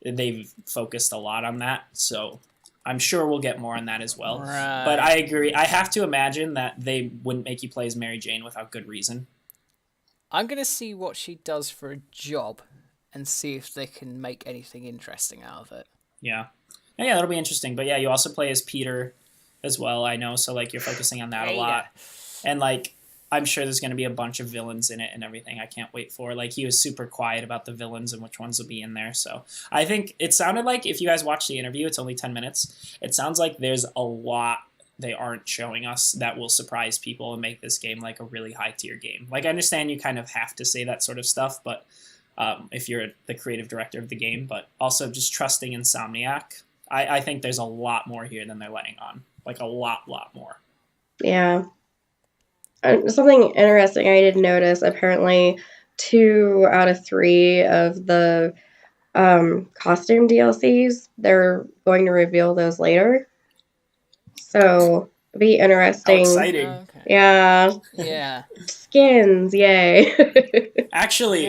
they've focused a lot on that, so I'm sure we'll get more on that as well. Right. But I agree. I have to imagine that they wouldn't make you play as Mary Jane without good reason. I'm going to see what she does for a job and see if they can make anything interesting out of it. Yeah. Yeah, that'll be interesting. But yeah, you also play as Peter as well, I know. So, like, you're focusing on that a lot. And, like, I'm sure there's going to be a bunch of villains in it and everything. I can't wait for. Like, he was super quiet about the villains and which ones will be in there. So I think it sounded like, if you guys watch the interview, it's only 10 minutes. It sounds like there's a lot they aren't showing us that will surprise people and make this game, like, a really high-tier game. Like, I understand you kind of have to say that sort of stuff, but if you're the creative director of the game, but also just trusting Insomniac, I think there's a lot more here than they're letting on. Like, a lot more. Yeah. Something interesting I did notice, apparently 2 out of 3 of the costume DLCs, they're going to reveal those later. So, it'll be interesting. How exciting. Okay. Yeah. Skins, yay. Actually,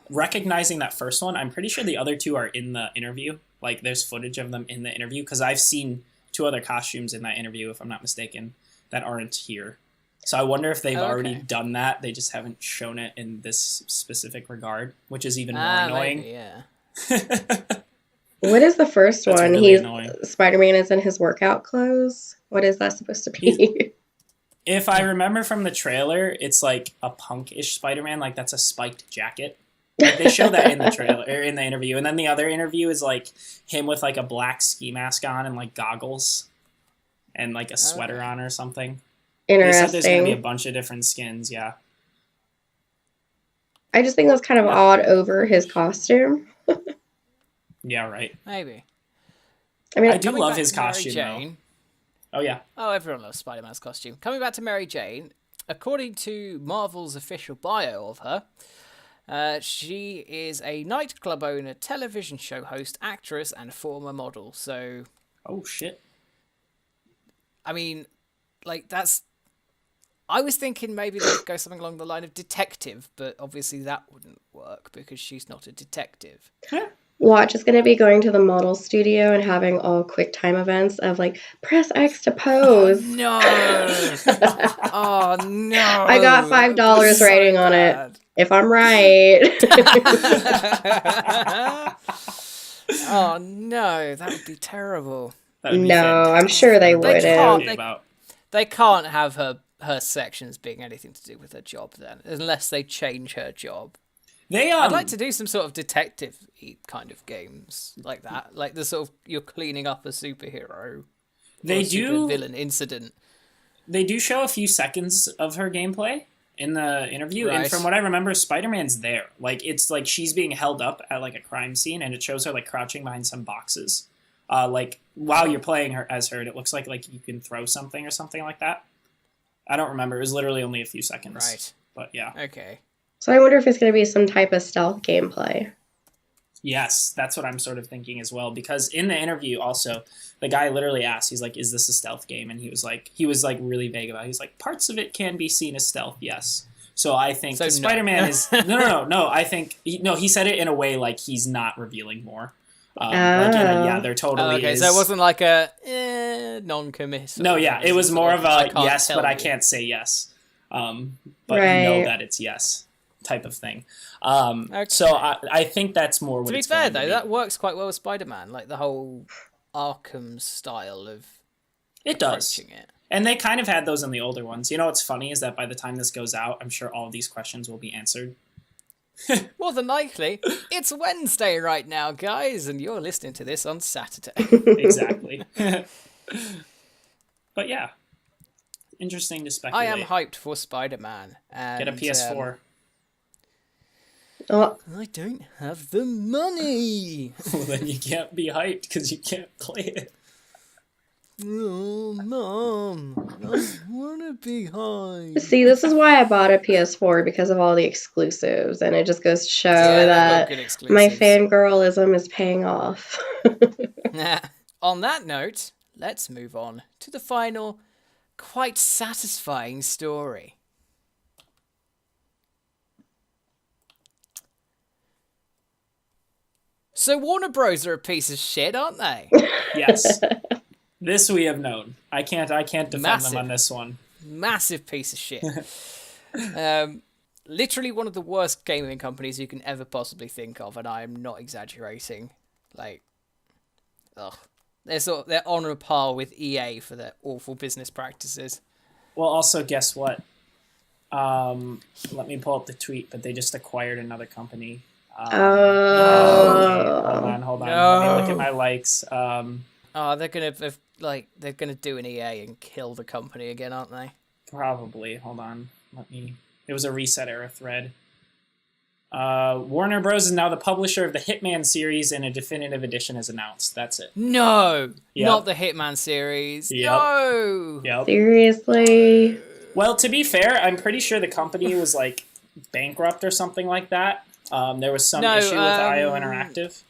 recognizing that first one, I'm pretty sure the other 2 are in the interview. Like, there's footage of them in the interview, because I've seen 2 other costumes in that interview, if I'm not mistaken, that aren't here. So I wonder if they've already done that. They just haven't shown it in this specific regard, which is even more annoying. Maybe, yeah. What is the first one? Really annoying. Spider-Man is in his workout clothes. What is that supposed to be? If I remember from the trailer, it's like a punk-ish Spider-Man. Like, that's a spiked jacket. Like, they show that in the trailer, or in the interview. And then the other interview is, like, him with, like, a black ski mask on and, like, goggles and, like, a sweater on or something. Interesting. They said there's going to be a bunch of different skins, yeah. I just think that's kind of odd over his costume. Yeah, right. Maybe. I mean, I do love his costume, though. Oh, yeah. Oh, everyone loves Spider-Man's costume. Coming back to Mary Jane, according to Marvel's official bio of her, she is a nightclub owner, television show host, actress, and former model. So... Oh, shit. I mean, like, that's... I was thinking maybe they'd go something along the line of detective, but obviously that wouldn't work because she's not a detective. Watch is going to be going to the model studio and having all QuickTime events of like, press X to pose. Oh, no. Oh, no. I got $5 rating on it. If I'm right. Oh, no. That would be terrible. No, I'm sure they wouldn't. They can't have her sections being anything to do with her job then, unless they change her job. I'd like to do some sort of detective kind of games like that, like the sort of you're cleaning up a superhero. They do villain incident. They do show a few seconds of her gameplay in the interview, right. And from what I remember, Spider-Man's there. Like it's like she's being held up at like a crime scene, and it shows her like crouching behind some boxes. Like while you're playing her as her, it looks like you can throw something or something like that. I don't remember. It was literally only a few seconds. Right. But yeah. Okay. So I wonder if it's going to be some type of stealth gameplay. Yes, that's what I'm sort of thinking as well. Because in the interview, also, the guy literally asked, he's like, "Is this a stealth game?" And he was like really vague about it. He's like, "Parts of it can be seen as stealth, yes." So I think Spider-Man is no. I think he said it in a way like he's not revealing more. There totally okay, is. so it wasn't like a non-committal. No, yeah, it was more of a yes, but I can't say yes. But you know that it's yes type of thing. Okay. So I think that's more what it's going to be. To be fair, though, that works quite well with Spider-Man, like the whole Arkham style of it does. It. And they kind of had those in the older ones. You know what's funny is that by the time this goes out, I'm sure all of these questions will be answered. More than likely, it's Wednesday right now, guys, and you're listening to this on Saturday. Exactly. But yeah, interesting to speculate. I am hyped for Spider-Man. And, get a PS4. I don't have the money. Well, then you can't be hyped because you can't play it. Oh, Mom, I want to be hyped. See, this is why I bought a PS4, because of all the exclusives, and it just goes to show that my fangirlism is paying off. On that note, let's move on to the final, quite satisfying story. So Warner Bros. Are a piece of shit, aren't they? Yes. This we have known. I can't defend them on this one. Massive piece of shit. Literally one of the worst gaming companies you can ever possibly think of, and I am not exaggerating. Like, they're on a par with EA for their awful business practices. Well, also, guess what? Let me pull up the tweet, but they just acquired another company. Okay, hold on. No. Let me look at my likes. They're gonna do an EA and kill the company again, aren't they? Probably. Hold on. It was a Reset Era thread. Warner Bros. Is now the publisher of the Hitman series, and a definitive edition is announced. That's it. No! Yep. Not the Hitman series. Yep. No! Yep. Seriously? Well, to be fair, I'm pretty sure the company was like bankrupt or something like that. There was some issue with IO Interactive.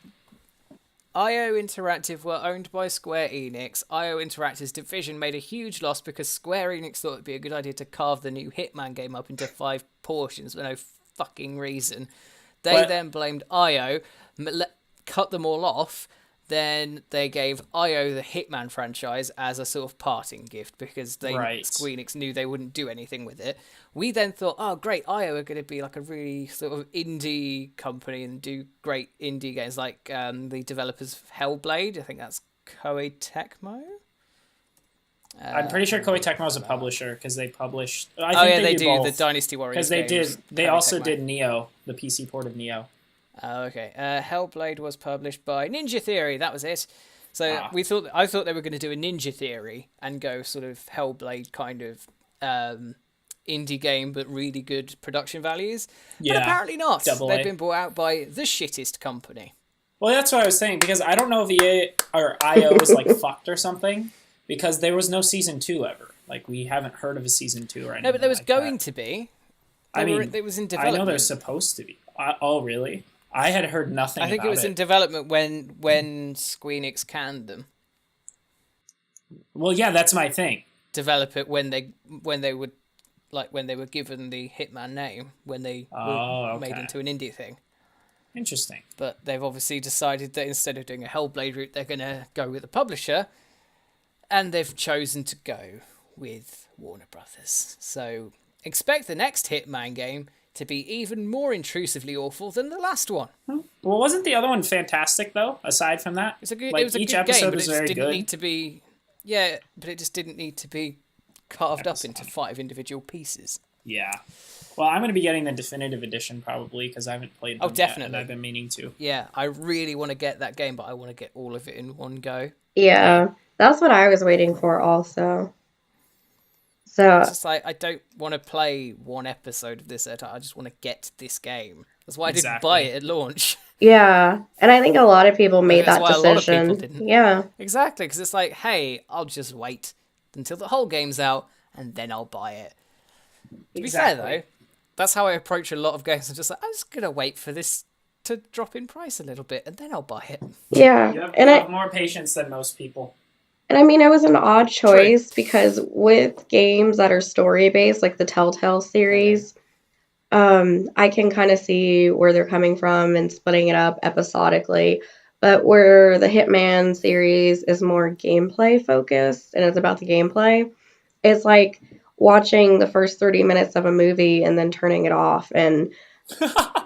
IO Interactive were owned by Square Enix. IO Interactive's division made a huge loss because Square Enix thought it'd be a good idea to carve the new Hitman game up into 5 portions for no fucking reason. They then blamed IO, cut them all off. Then they gave IO the Hitman franchise as a sort of parting gift because Square Enix knew they wouldn't do anything with it. We then thought, oh great, IO are going to be like a really sort of indie company and do great indie games like the developers of Hellblade. I think that's Koei Tecmo. I'm pretty sure Koei Tecmo is a publisher because they published. They do the Dynasty Warriors. Because they also did Neo, the PC port of Neo. Oh, okay. Hellblade was published by Ninja Theory. That was it. So I thought they were going to do a Ninja Theory and go sort of Hellblade kind of indie game, but really good production values. Yeah, but apparently not. They've been bought out by the shittest company. Well, that's what I was saying, because I don't know if EA or IO was like fucked or something, because there was no season 2 ever. Like, we haven't heard of a season 2 or anything. No, but there was like going that. to be. It was in development. I know there's supposed to be. Oh, really? I had heard nothing about it. I think it was in development when Square Enix canned them. Well, yeah, that's my thing. Develop it when they were given the Hitman name, when they were made into an indie thing. Interesting. But they've obviously decided that instead of doing a Hellblade route, they're going to go with a publisher. And they've chosen to go with Warner Brothers. So expect the next Hitman game to be even more intrusively awful than the last one. Well, wasn't the other one fantastic, though, aside from that? It was a good, each good episode game, but was it just very didn't good. need to be... Yeah, but it just didn't need to be carved up into 5 individual pieces. Yeah. Well, I'm going to be getting the definitive edition probably because I haven't played them definitely. yet, and I've been meaning to. Yeah, I really want to get that game, but I want to get all of it in one go. Yeah, that's what I was waiting for also. So It's just like, I don't want to play one episode of this at a time. I just want to get this game. That's why I didn't buy it at launch. yeah, and I think a lot of people made that That's why a lot of people decision. didn't. Yeah, Exactly, because it's like, hey, I'll just wait until the whole game's out, and then I'll buy it. To be fair, though, that's how I approach a lot of games. I'm just like, I'm just going to wait for this to drop in price a little bit, and then I'll buy it. yeah, You have, and you have more patience than most people. And I mean, it was an odd choice because with games that are story-based, like the Telltale series, I can kind of see where they're coming from and splitting it up episodically. But where the Hitman series is more gameplay focused and it's about the gameplay, it's like watching the first 30 minutes of a movie and then turning it off and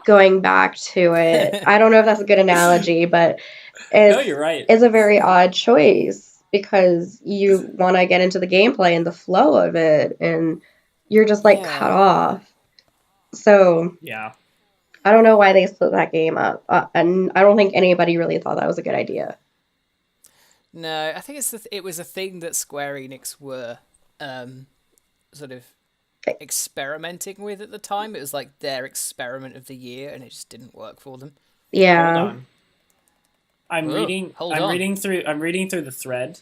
going back to it. I don't know if that's a good analogy, but No, you're right. it's a very odd choice because you want to get into the gameplay and the flow of it, and you're just like cut off. So Yeah. I don't know why they split that game up, and I don't think anybody really thought that was a good idea. No, I think it was a thing that Square Enix were sort of experimenting with at the time. It was like their experiment of the year, and it just didn't work for them. Yeah. Hold on. I'm reading through the thread.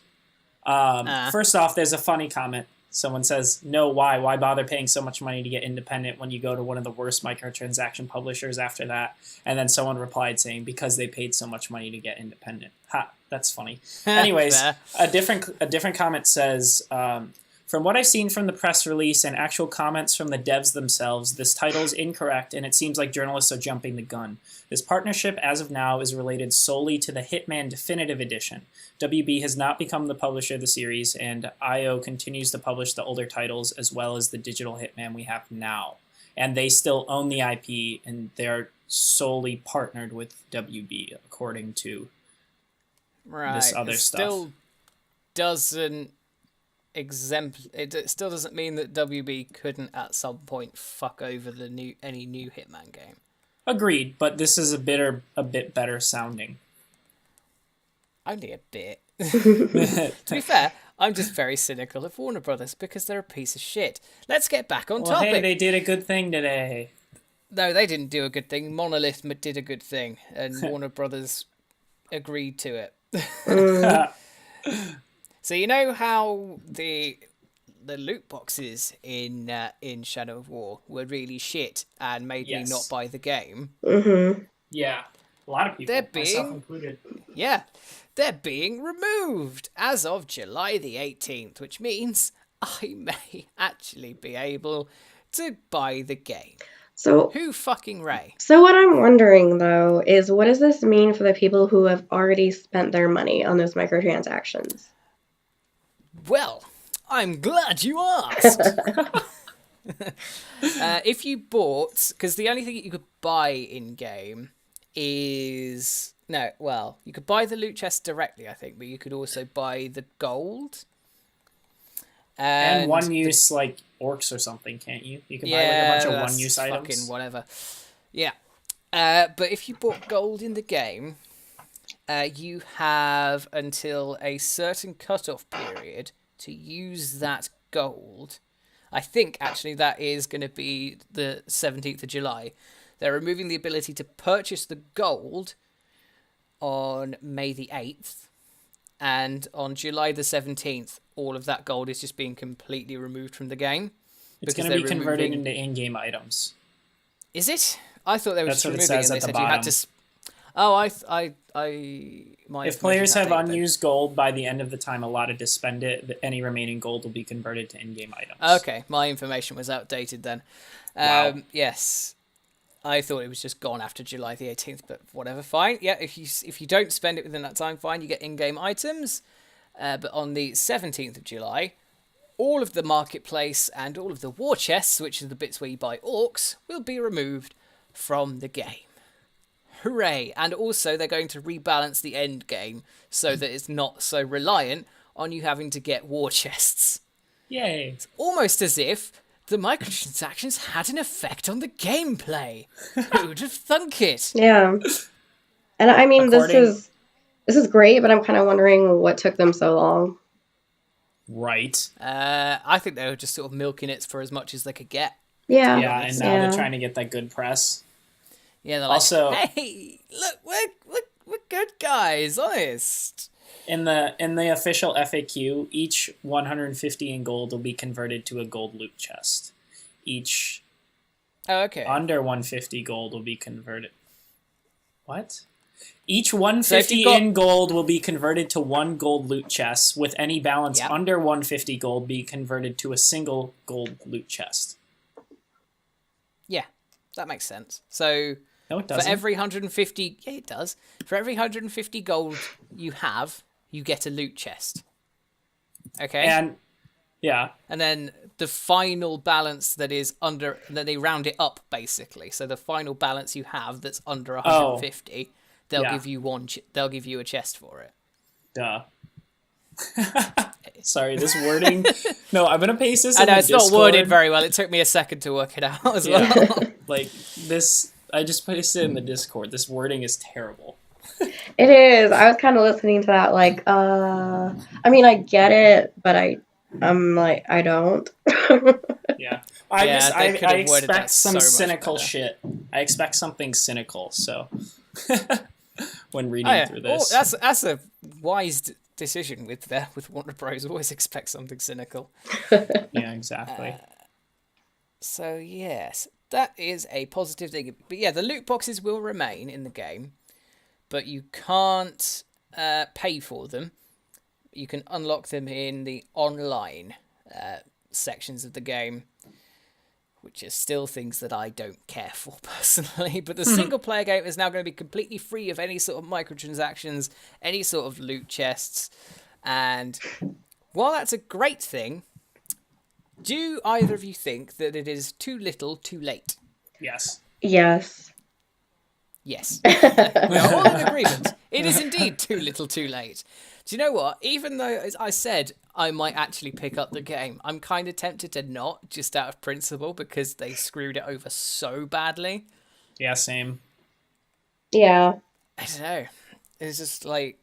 First off, there's a funny comment. Someone says, "No, why? Why bother paying so much money to get independent when you go to one of the worst microtransaction publishers after that?" And then someone replied saying, "Because they paid so much money to get independent." Ha, that's funny. Anyways, a different comment says, "From what I've seen from the press release and actual comments from the devs themselves, this title is incorrect, and it seems like journalists are jumping the gun. This partnership, as of now, is related solely to the Hitman Definitive Edition. WB has not become the publisher of the series, and IO continues to publish the older titles as well as the digital Hitman we have now. And they still own the IP, and they're solely partnered with WB, according to this other stuff." Still doesn't it still doesn't mean that WB couldn't at some point fuck over any new Hitman game. Agreed, but this is a bit better sounding. Only a bit. To be fair, I'm just very cynical of Warner Brothers because they're a piece of shit. Let's get back on topic. Hey, they did a good thing today. No, they didn't do a good thing. Monolith did a good thing, and Warner Brothers agreed to it. So you know how the loot boxes in Shadow of War were really shit and made me not buy the game? Mm-hmm. Yeah, a lot of people, myself included. Yeah, they're being removed as of July the 18th, which means I may actually be able to buy the game. So who fucking Ray? So what I'm wondering though is, what does this mean for the people who have already spent their money on those microtransactions? Well, I'm glad you asked. If you bought, because the only thing you could buy in game is you could buy the loot chest directly, I think, but you could also buy the gold and one use like orcs or something, can't you? You can buy like a bunch of one use items. Fucking whatever. Yeah, but if you bought gold in the game, you have until a certain cutoff period to use that gold. I think actually that is going to be the 17th of July. They're removing the ability to purchase the gold on May the 8th. And on July the 17th, all of that gold is just being completely removed from the game. It's going to be converted into in-game items. Is it? I thought they were just removing it. That's what it says at the bottom. You had to... Oh, if players have unused gold by the end of the time allotted to spend it, any remaining gold will be converted to in-game items. Okay, my information was outdated then. Wow. Yes. I thought it was just gone after July the 18th, but whatever, fine. Yeah, if you don't spend it within that time, fine, you get in-game items. But on the 17th of July, all of the marketplace and all of the war chests, which are the bits where you buy orcs, will be removed from the game. Hooray! And also, they're going to rebalance the end game so that it's not so reliant on you having to get war chests. Yay! It's almost as if the microtransactions had an effect on the gameplay. Who'd have thunk it? Yeah. And I mean, this is great, but I'm kind of wondering what took them so long. Right. I think they were just sort of milking it for as much as they could get. Yeah. Yeah, and now they're trying to get that good press. Yeah, they're also, like, hey, look, we're good guys, honest. In the official FAQ, each 150 in gold will be converted to a gold loot chest. Each under 150 gold will be converted. What? Each 150 in gold will be converted to one gold loot chest, with any balance under 150 gold be converted to a single gold loot chest. Yeah, that makes sense. So no, it doesn't. For every 150, yeah, it does. For every 150 gold you have, you get a loot chest. Okay? And and then the final balance that is under, then they round it up basically. So the final balance you have that's under 150, they'll give you they'll give you a chest for it. Duh. Sorry, this wording. No, I'm gonna paste this. I know it's Discord. Not worded very well. It took me a second to work it out as well. Like this, I just pasted it in the Discord. This wording is terrible. It is. I was kind of listening to that, like, I mean, I get it, but I'm like, I don't. Yeah. I expect some cynical shit. I expect something cynical, so when reading through this. That's a wise decision with Warner Bros. Always expect something cynical. Yeah, exactly. So yes, that is a positive thing. But yeah, the loot boxes will remain in the game, but you can't pay for them. You can unlock them in the online sections of the game, which are still things that I don't care for personally. But the single-player game is now going to be completely free of any sort of microtransactions, any sort of loot chests. And while that's a great thing, do either of you think that it is too little, too late? Yes. Yes. Yes. We are all in agreement. It is indeed too little, too late. Do you know what? Even though, as I said, I might actually pick up the game, I'm kind of tempted to not, just out of principle, because they screwed it over so badly. Yeah, same. Yeah. I don't know. It's just like,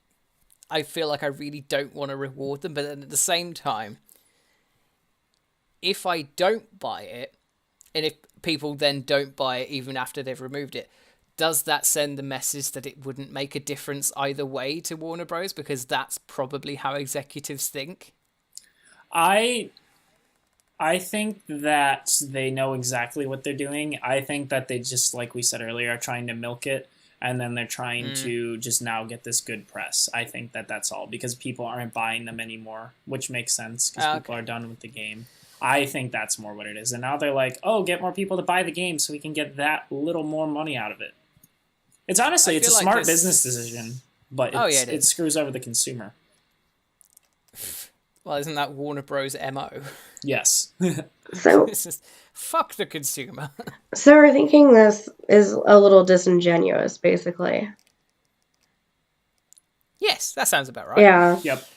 I feel like I really don't want to reward them, but then at the same time, if I don't buy it, and if people then don't buy it even after they've removed it, does that send the message that it wouldn't make a difference either way to Warner Bros? Because that's probably how executives think. I think that they know exactly what they're doing. I think that they just, like we said earlier, are trying to milk it, and then they're trying to just now get this good press. I think that that's all, because people aren't buying them anymore, which makes sense, because people are done with the game. I think that's more what it is. And now they're like, oh, get more people to buy the game so we can get that little more money out of it. It's honestly, it's a smart business decision, but it screws over the consumer. Well, isn't that Warner Bros. MO? Yes. So it's just, fuck the consumer. So we're thinking this is a little disingenuous, basically. Yes, that sounds about right. Yeah. Yep.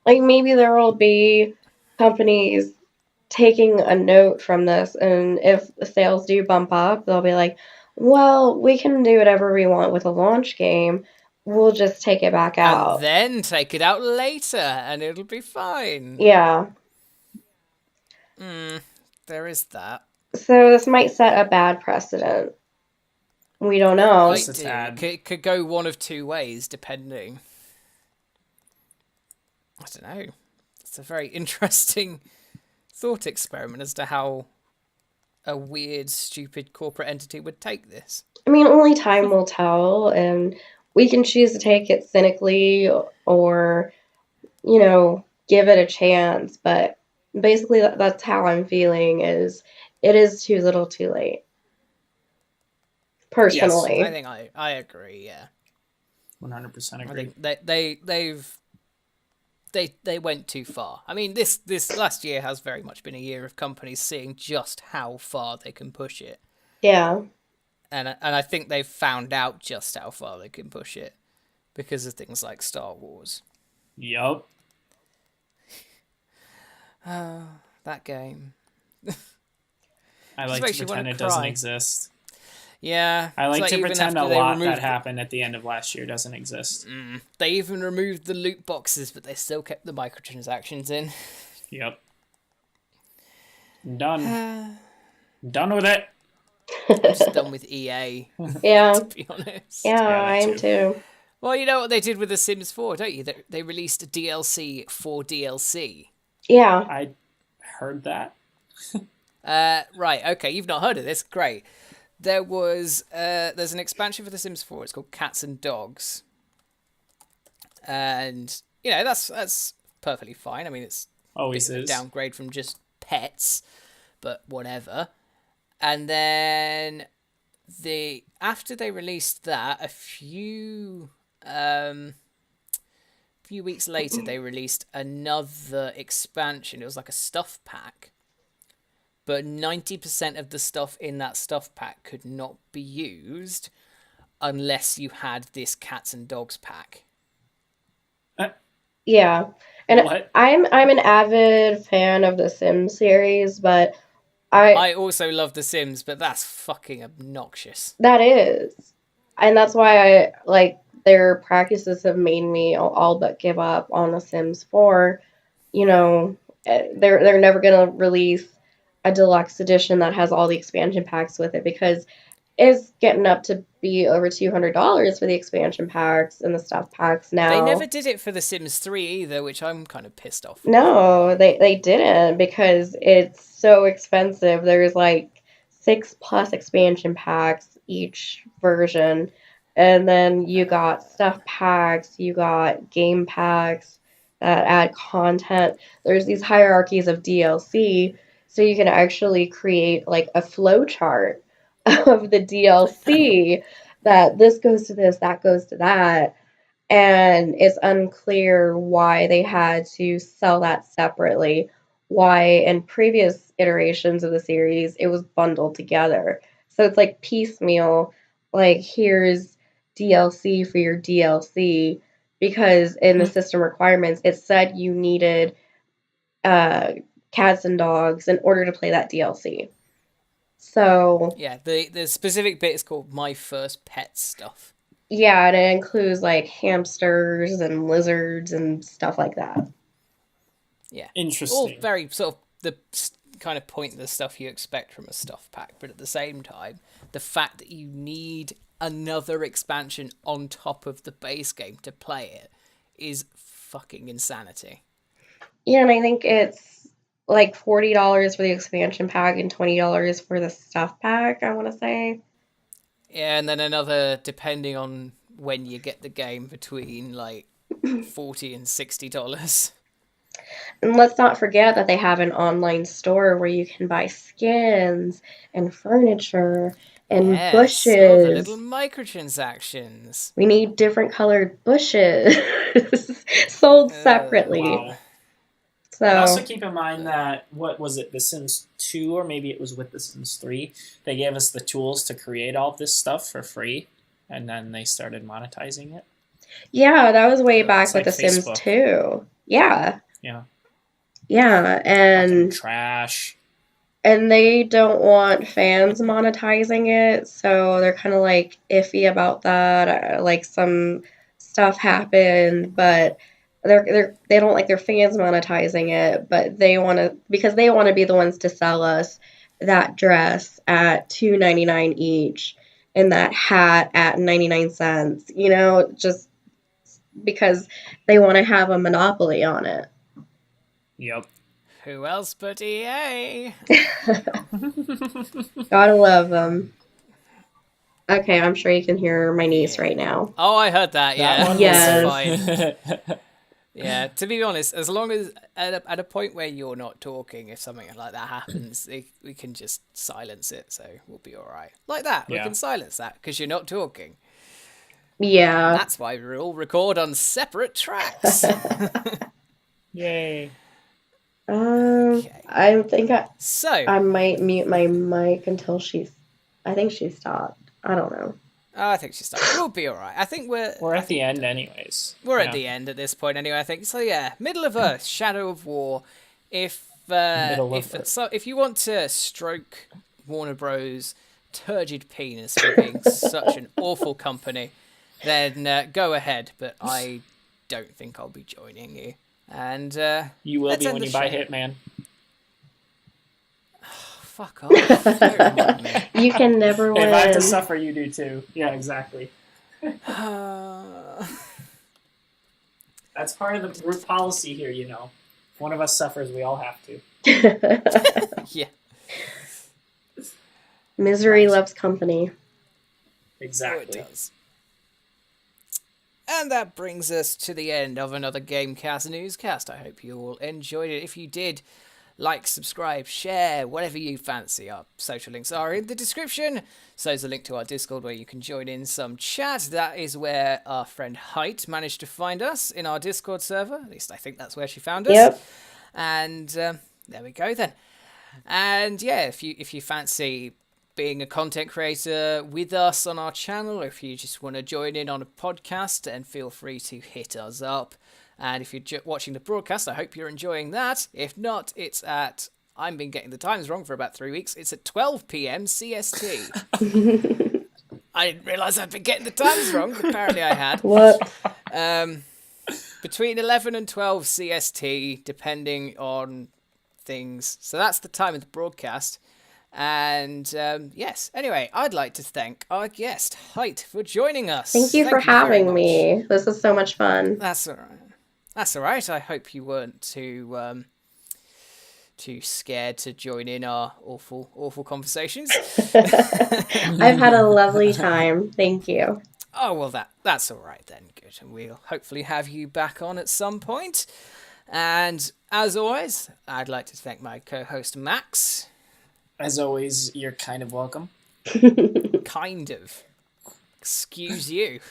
Like, maybe there will be companies taking a note from this, and if the sales do bump up, they'll be like, well, we can do whatever we want with a launch game. We'll just take it back out. And then take it out later, and it'll be fine. Yeah. There is that. So this might set a bad precedent. We don't know. It could go one of two ways, depending. I don't know. It's a very interesting thought experiment as to how a weird, stupid corporate entity would take this. I mean, only time will tell, and we can choose to take it cynically or, give it a chance. But basically, that's how I'm feeling, is it is too little too late. personally. Yes, I think I agree. Yeah, 100% agree. I think they went too far. I mean, this last year has very much been a year of companies seeing just how far they can push it. Yeah. And I think they've found out just how far they can push it because of things like Star Wars. Yup. That game. I like to pretend it doesn't exist. Yeah. I like to pretend a lot that happened at the end of last year doesn't exist. They even removed the loot boxes, but they still kept the microtransactions in. Yep. Done. Done with it. I'm just done with EA. Yeah. To be honest. Yeah, I am too. Well, you know what they did with The Sims 4, don't you? They released a DLC for DLC. Yeah. I heard that. Right, okay, you've not heard of this. Great. There's an expansion for The Sims 4. It's called Cats and Dogs. And, you know, that's perfectly fine. I mean, it's always a downgrade from just pets, but whatever. And then after they released that, a few weeks later, they released another expansion. It was like a stuff pack, but 90% of the stuff in that stuff pack could not be used unless you had this Cats and Dogs pack. Yeah, and what? I'm an avid fan of the Sims series, but I also love The Sims, but that's fucking obnoxious. That is. And that's why their practices have made me all but give up on The Sims 4. You know, they're never going to release a deluxe edition that has all the expansion packs with it because it's getting up to be over $200 for the expansion packs and the stuff packs now. They never did it for The Sims 3 either, which I'm kind of pissed off. No, they didn't because it's so expensive. There's like 6+ expansion packs each version. And then you got stuff packs, you got game packs that add content. There's these hierarchies of DLC, so you can actually create like a flow chart of the DLC that this goes to this, that goes to that. And it's unclear why they had to sell that separately. Why in previous iterations of the series it was bundled together. So it's like piecemeal, like here's DLC for your DLC, because in the system requirements it said you needed cats and dogs in order to play that DLC. So yeah, the specific bit is called My First Pet Stuff. Yeah, and it includes like hamsters and lizards and stuff like that. Yeah. Interesting. All very sort of the kind of pointless stuff you expect from a stuff pack, but at the same time, the fact that you need another expansion on top of the base game to play it is fucking insanity. Yeah, and I think it's like $40 for the expansion pack and $20 for the stuff pack, I want to say. Yeah, and then another, depending on when you get the game, between like $40 and $60. And let's not forget that they have an online store where you can buy skins and furniture and bushes. All the little microtransactions. We need different colored bushes sold separately. Wow. So, and also keep in mind that, what was it, The Sims 2, or maybe it was with The Sims 3, they gave us the tools to create all this stuff for free, and then they started monetizing it. Yeah, that was way back with like The Sims Facebook. 2. Yeah. Yeah. Yeah, and fucking trash. And they don't want fans monetizing it, so they're kind of like iffy about that. Like some stuff happened, but they don't like their fans monetizing it, but they want to, because they want to be the ones to sell us that dress at $2.99 each and that hat at 99 cents, just because they want to have a monopoly on it. Yep. Who else but EA? Gotta love them. Okay, I'm sure you can hear my niece right now. Oh, I heard that, yeah. That one Yes. was fine. Yeah, to be honest, as long as at a point where you're not talking, if something like that happens, we can just silence it, so we'll be all right. Like that, we can silence that because you're not talking. Yeah. And that's why we all record on separate tracks. Yay. Okay. I think I might mute my mic until I think she stopped. I don't know. I think she stopped. We'll be all right. I think we're at the end anyways. We're at the end at this point anyway, I think. So yeah, Middle of Earth, Shadow of War. If you want to stroke Warner Bros. Turgid penis for being such an awful company, then go ahead. But I don't think I'll be joining you. And you will be when you buy Hitman. Fuck off. Don't remind me. You can never win. If I have to suffer, you do too. Yeah, exactly. That's part of the group policy here, you know. If one of us suffers, we all have to. Yeah. Misery loves company. Exactly. Oh, it does. And that brings us to the end of another GameCast NewsCast. I hope you all enjoyed it. If you did, like, subscribe, share, whatever you fancy. Our social links are in the description. So there's a link to our Discord where you can join in some chat. That is where our friend Height managed to find us in our Discord server. At least I think that's where she found us. Yep. And there we go then. And yeah, if you fancy being a content creator with us on our channel, or if you just want to join in on a podcast, then feel free to hit us up. And if you're watching the broadcast, I hope you're enjoying that. If not, it's at... I've been getting the times wrong for about 3 weeks. It's at 12 p.m. CST. I didn't realise I'd been getting the times wrong. Apparently I had. What? Between 11 and 12 CST, depending on things. So that's the time of the broadcast. And yes, anyway, I'd like to thank our guest, Height, for joining us. Thank you for having me. This is so much fun. That's all right. That's all right. I hope you weren't too scared to join in our awful conversations. I've had a lovely time. Thank you. Oh, well, that's all right then. Good. And we'll hopefully have you back on at some point. And as always, I'd like to thank my co-host, Max. As always, you're kind of welcome. Kind of. Excuse you.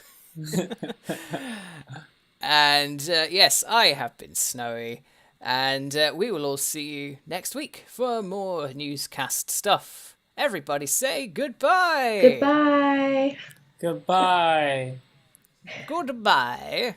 And yes, I have been Snowy. And we will all see you next week for more newscast stuff. Everybody say goodbye. Goodbye. Goodbye. Goodbye.